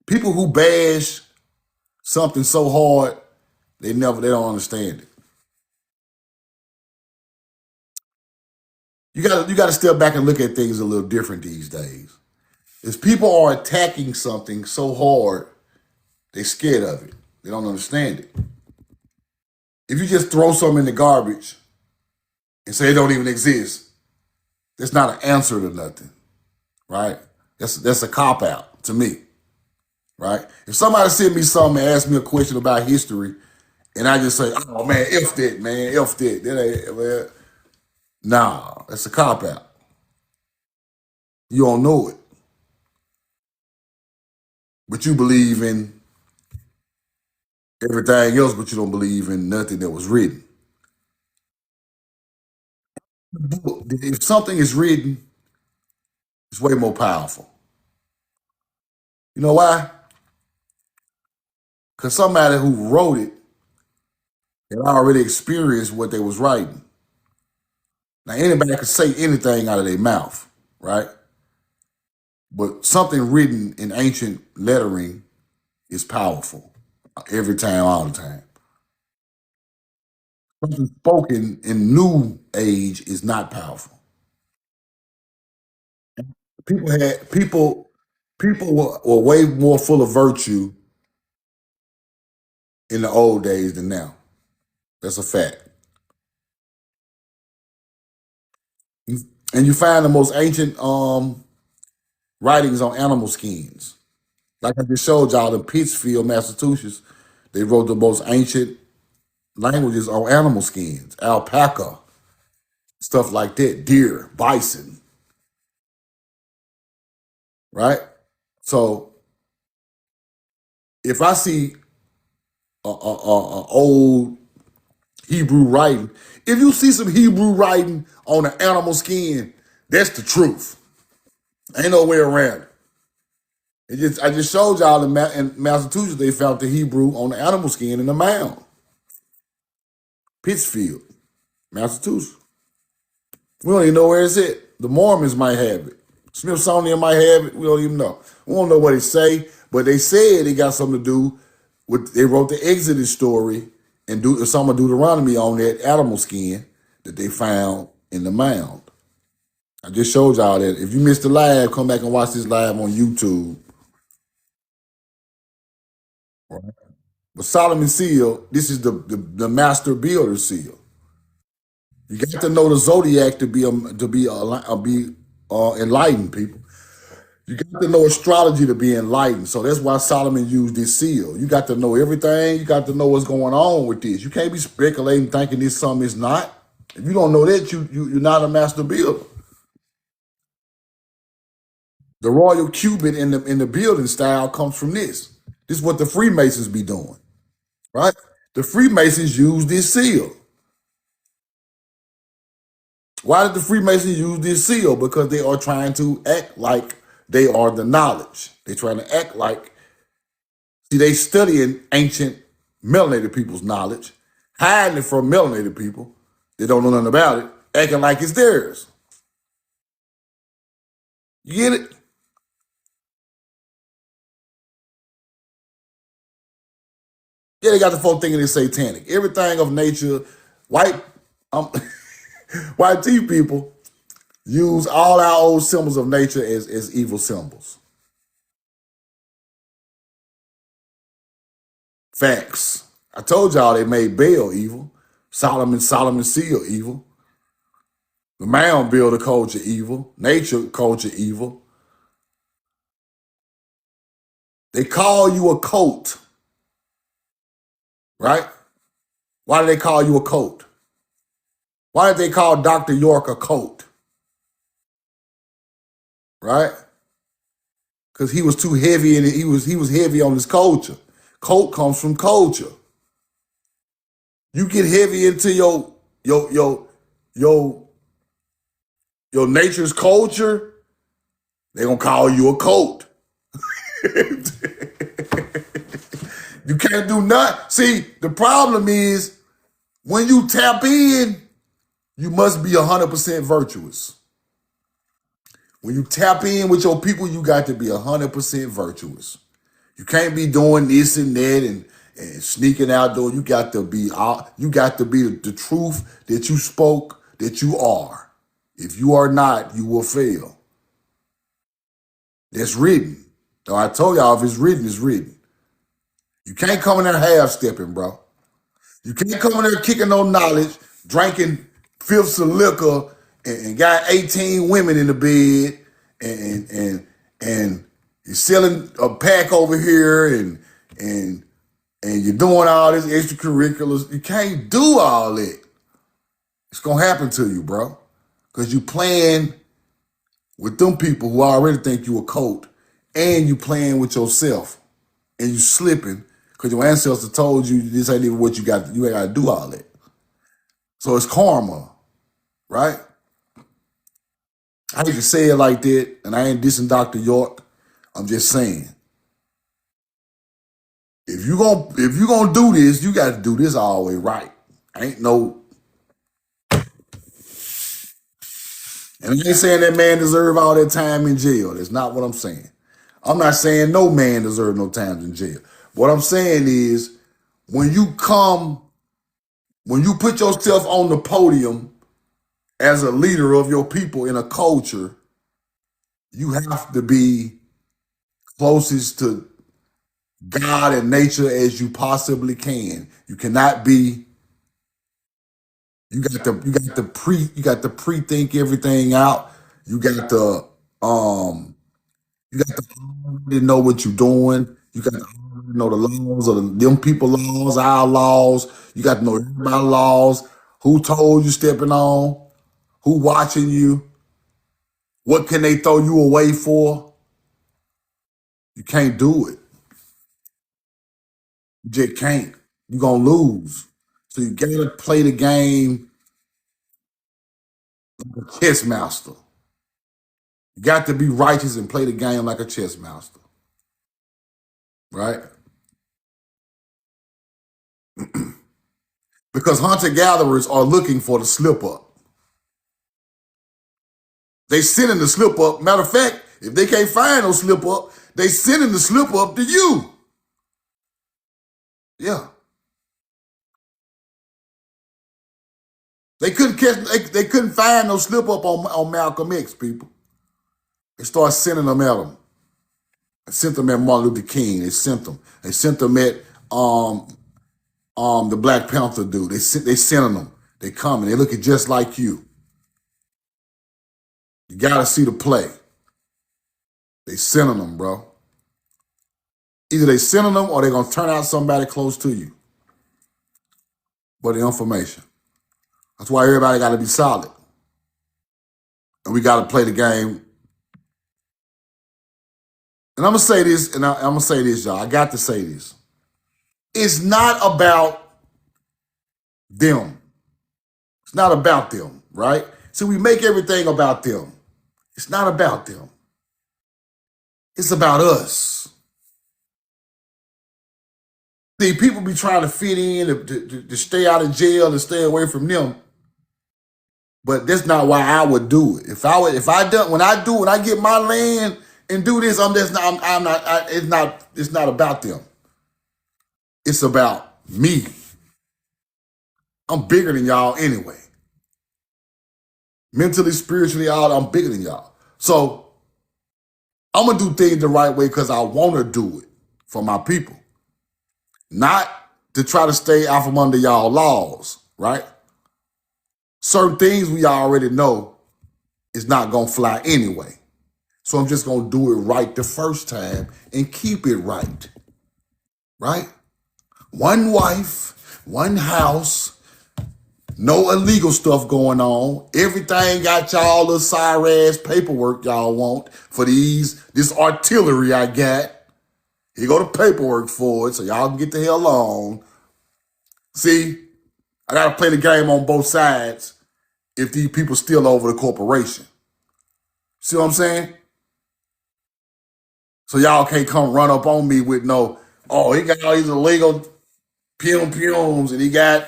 people who bash something so hard, they don't understand it. You gotta step back and look at things a little different these days. If people are attacking something so hard, they're scared of it. They don't understand it. If you just throw something in the garbage and say it don't even exist, that's not an answer to nothing, right? That's a cop out to me, right? If somebody sent me something and asked me a question about history, and I just say, "Oh man, if that, man, if that ain't, man." Nah, that's a cop out. You don't know it, but you believe in everything else, but you don't believe in nothing that was written. If something is written, it's way more powerful. You know why? Because somebody who wrote it had already experienced what they was writing. Now anybody can say anything out of their mouth, right? But something written in ancient lettering is powerful every time, all the time. Something spoken in new age is not powerful. People were way more full of virtue in the old days than now. That's a fact. And you find the most ancient writings on animal skins. Like I just showed y'all in Pittsfield, Massachusetts, they wrote the most ancient languages on animal skins, alpaca, stuff like that, deer, bison, right? So if I see a old Hebrew writing, if you see some Hebrew writing on an animal skin, that's the truth. Ain't no way around it. I just showed y'all in Massachusetts they found the Hebrew on the animal skin in the mound, Pittsfield, Massachusetts. We don't even know where it's at. The Mormons might have it. Smithsonian might have it. We don't even know. We don't know what they say, but they said it got something to do with. They wrote the Exodus story and do some of Deuteronomy on that animal skin that they found in the mound. I just showed y'all that. If you missed the live, come back and watch this live on YouTube. But Solomon seal, this is the master builder seal. You got to know the zodiac to be enlightened, people. You got to know astrology to be enlightened. So that's why Solomon used this seal. You got to know everything. You got to know what's going on with this. You can't be speculating thinking this something is not. If you don't know that, you're not a master builder. The royal cubit in the building style comes from this. This is what the Freemasons be doing, right? The Freemasons use this seal. Why did the Freemasons use this seal? Because they are trying to act like they are the knowledge. They're trying to act like, see, they studying ancient melanated people's knowledge, hiding it from melanated people. They don't know nothing about it, acting like it's theirs. You get it? Yeah, they got the folk thinking it's satanic. Everything of nature, white, um, white tea people use all our old symbols of nature as evil symbols. Facts. I told y'all they made Baal evil. Solomon seal evil. The mound builder culture evil. Nature culture evil. They call you a cult, right? Why do they call you a cult? Why did they call Dr. York a coat? Right? Because he was too heavy and he was heavy on his culture. Coat comes from culture. You get heavy into your your your your nature's culture, they're gonna call you a coat. You can't do nothing. See, the problem is when you tap in, you must be 100% virtuous. When you tap in with your people, you got to be 100% virtuous. You can't be doing this and that and sneaking out there. You got to be the truth that you spoke, that you are. If you are not, you will fail. That's written. So I told y'all, if it's written, it's written. You can't come in there half-stepping, bro. You can't come in there kicking no knowledge, drinking fifths of liquor, and got 18 women in the bed, and you're selling a pack over here, and you're doing all this extracurriculars. You can't do all that. It's gonna happen to you, bro, because you playing with them people who already think you a coat, and you playing with yourself, and you slipping because your ancestors told you this ain't even what you got. You ain't got to do all that. So it's karma, right? I hate to say it like that, and I ain't dissing Dr. York. I'm just saying, if you gonna do this, you got to do this all the way right. Ain't no, and I ain't saying that man deserve all that time in jail. That's not what I'm saying. I'm not saying no man deserve no time in jail. What I'm saying is, when you put yourself on the podium as a leader of your people in a culture, you have to be closest to God and nature as you possibly can. You cannot be. You got to pre-think everything out. You got to already know what you're doing. You got to already know the laws of them people laws, our laws. You got to know everybody's laws. Who told you stepping on? Who watching you? What can they throw you away for? You can't do it. You just can't. You're gonna lose. So you gotta play the game like a chess master. You got to be righteous and play the game like a chess master. Right? Because hunter-gatherers are looking for the slip up. They sending the slip up. Matter of fact, if they can't find no slip up, they sending the slip up to you. Yeah. They couldn't find no slip up on Malcolm X, people. They start sending them at them. They sent them at Martin Luther King. They sent them. They sent them at the Black Panther dude. They sending them. They coming. They looking just like you. You gotta see the play. They sending them, bro. Either they sending them or they gonna turn out somebody close to you. But the information. That's why everybody gotta be solid. And we gotta play the game. And I'm gonna say this, and I'm gonna say this, y'all. I got to say this. It's not about them. It's not about them, right? So we make everything about them. It's not about them. It's about us. See, people be trying to fit in, to stay out of jail, to stay away from them. But that's not why I would do it. When I get my land and do this, it's not about them. It's about me. I'm bigger than y'all anyway. Mentally, spiritually, I'm bigger than y'all. So I'm gonna do things the right way because I want to do it for my people, not to try to stay out from under y'all laws, right? Certain things we already know is not gonna fly anyway. So I'm just gonna do it right the first time and keep it right, right? One wife, one house, No illegal stuff going on. Everything got y'all little sorry ass paperwork y'all want for this artillery I got. Here go the paperwork for it, so y'all can get the hell on. See, I gotta play the game on both sides if these people still over the corporation. See what I'm saying? So y'all can't come run up on me with no, oh, he got all these illegal pums and he got,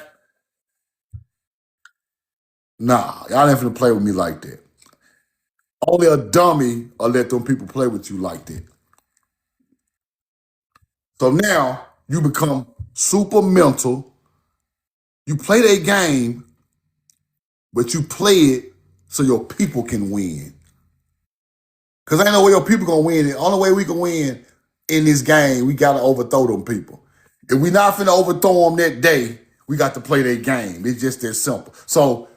nah, y'all ain't finna play with me like that. Only a dummy will let them people play with you like that. So now you become super mental. You play that game, but you play it so your people can win. Because ain't no way your people gonna win. The only way we can win in this game, we gotta overthrow them people. If we not finna overthrow them that day, we got to play that game. It's just that simple. So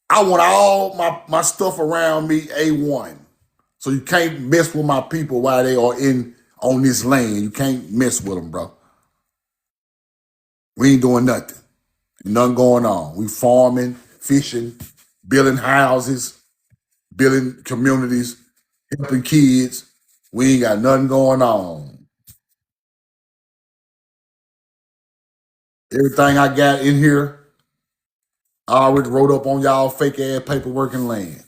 I want all my stuff around me A1. So you can't mess with my people while they are in on this land. You can't mess with them, bro. We ain't doing nothing. Nothing going on. We farming, fishing, building houses, building communities, helping kids. We ain't got nothing going on. Everything I got in here, I already wrote up on y'all fake ass paperwork and land.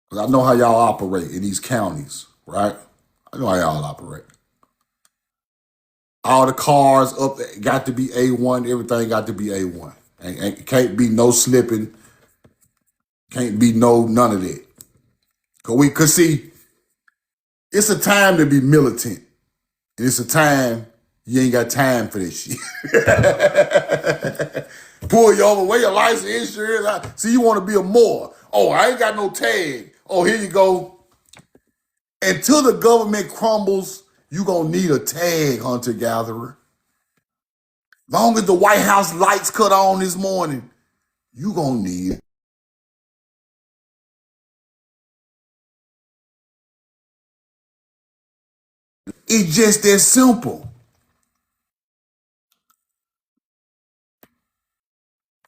Because I know how y'all operate in these counties, right? I know how y'all operate. All the cars up there got to be A1. Everything got to be A1. And can't be no slipping. Can't be none of that. Cause see, it's a time to be militant. And it's a time you ain't got time for this shit. Pull you over, where your license, insurance. See, you want to be a Moor. Oh, I ain't got no tag. Oh, here you go. Until the government crumbles, you gonna need a tag, hunter gatherer. Long as the White House lights cut on this morning, you gonna need it. It's just that simple.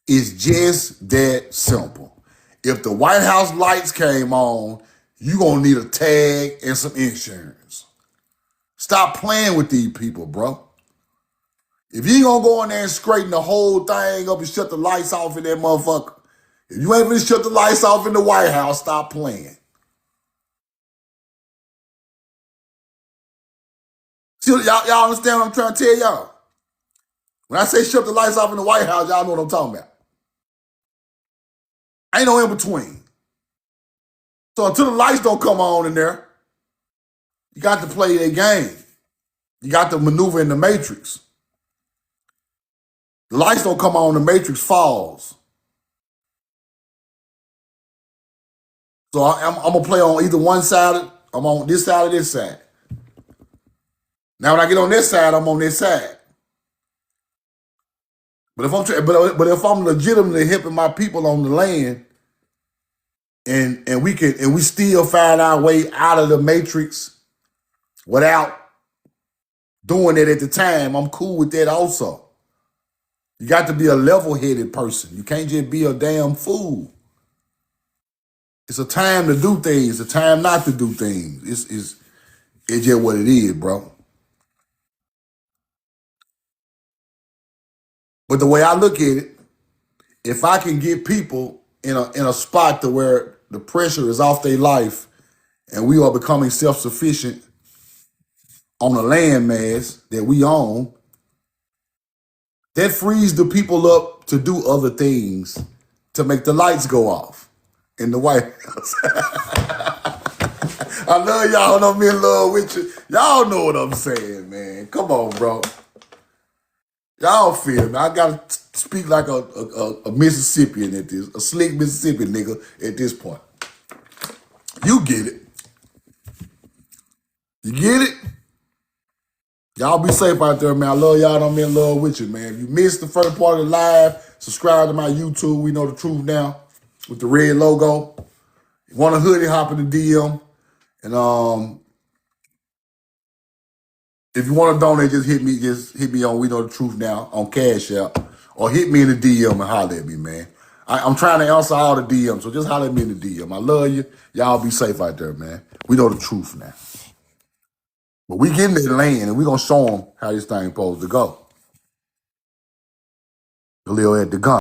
It's just that simple. If the White House lights came on, you gonna need a tag and some insurance. Stop playing with these people, bro. If you ain't gonna go in there and straighten the whole thing up and shut the lights off in that motherfucker, if you ain't gonna shut the lights off in the White House, stop playing. See, y'all understand what I'm trying to tell y'all? When I say shut the lights off in the White House, y'all know what I'm talking about. Ain't no in between. So until the lights don't come on in there, you got to play that game. You got to maneuver in the matrix. The lights don't come on, the matrix falls. So I'm gonna play on either one side. I'm on this side or this side. Now when I get on this side, I'm on this side. But if I'm legitimately helping my people on the land, and we still find our way out of the matrix without doing it at the time, I'm cool with that also. You got to be a level-headed person. You can't just be a damn fool. It's a time to do things, a time not to do things. It's just what it is, bro. But the way I look at it, if I can get people in a spot to where the pressure is off their life and we are becoming self-sufficient on a land mass that we own, that frees the people up to do other things to make the lights go off in the White House. I love y'all, know me in love with you. Y'all know what I'm saying, man. Come on, bro. Y'all feel me. I gotta speak like a Mississippian at this, a slick Mississippi nigga at this point. You get it. You get it? Y'all be safe out there, man. I love y'all. I'm in love with you, man. If you missed the first part of the live, subscribe to my YouTube. We know the truth now with the red logo. You want a hoodie, hop in the DM. And if you want to donate, just hit me on We Know the Truth Now on Cash App or hit me in the DM and holler at me, man. I'm trying to answer all the DMs, so just holler at me in the DM. I love you. Y'all be safe out there, man. We know the truth now. But we getting that land, and we going to show them how this thing supposed to go. Khalil at the gun.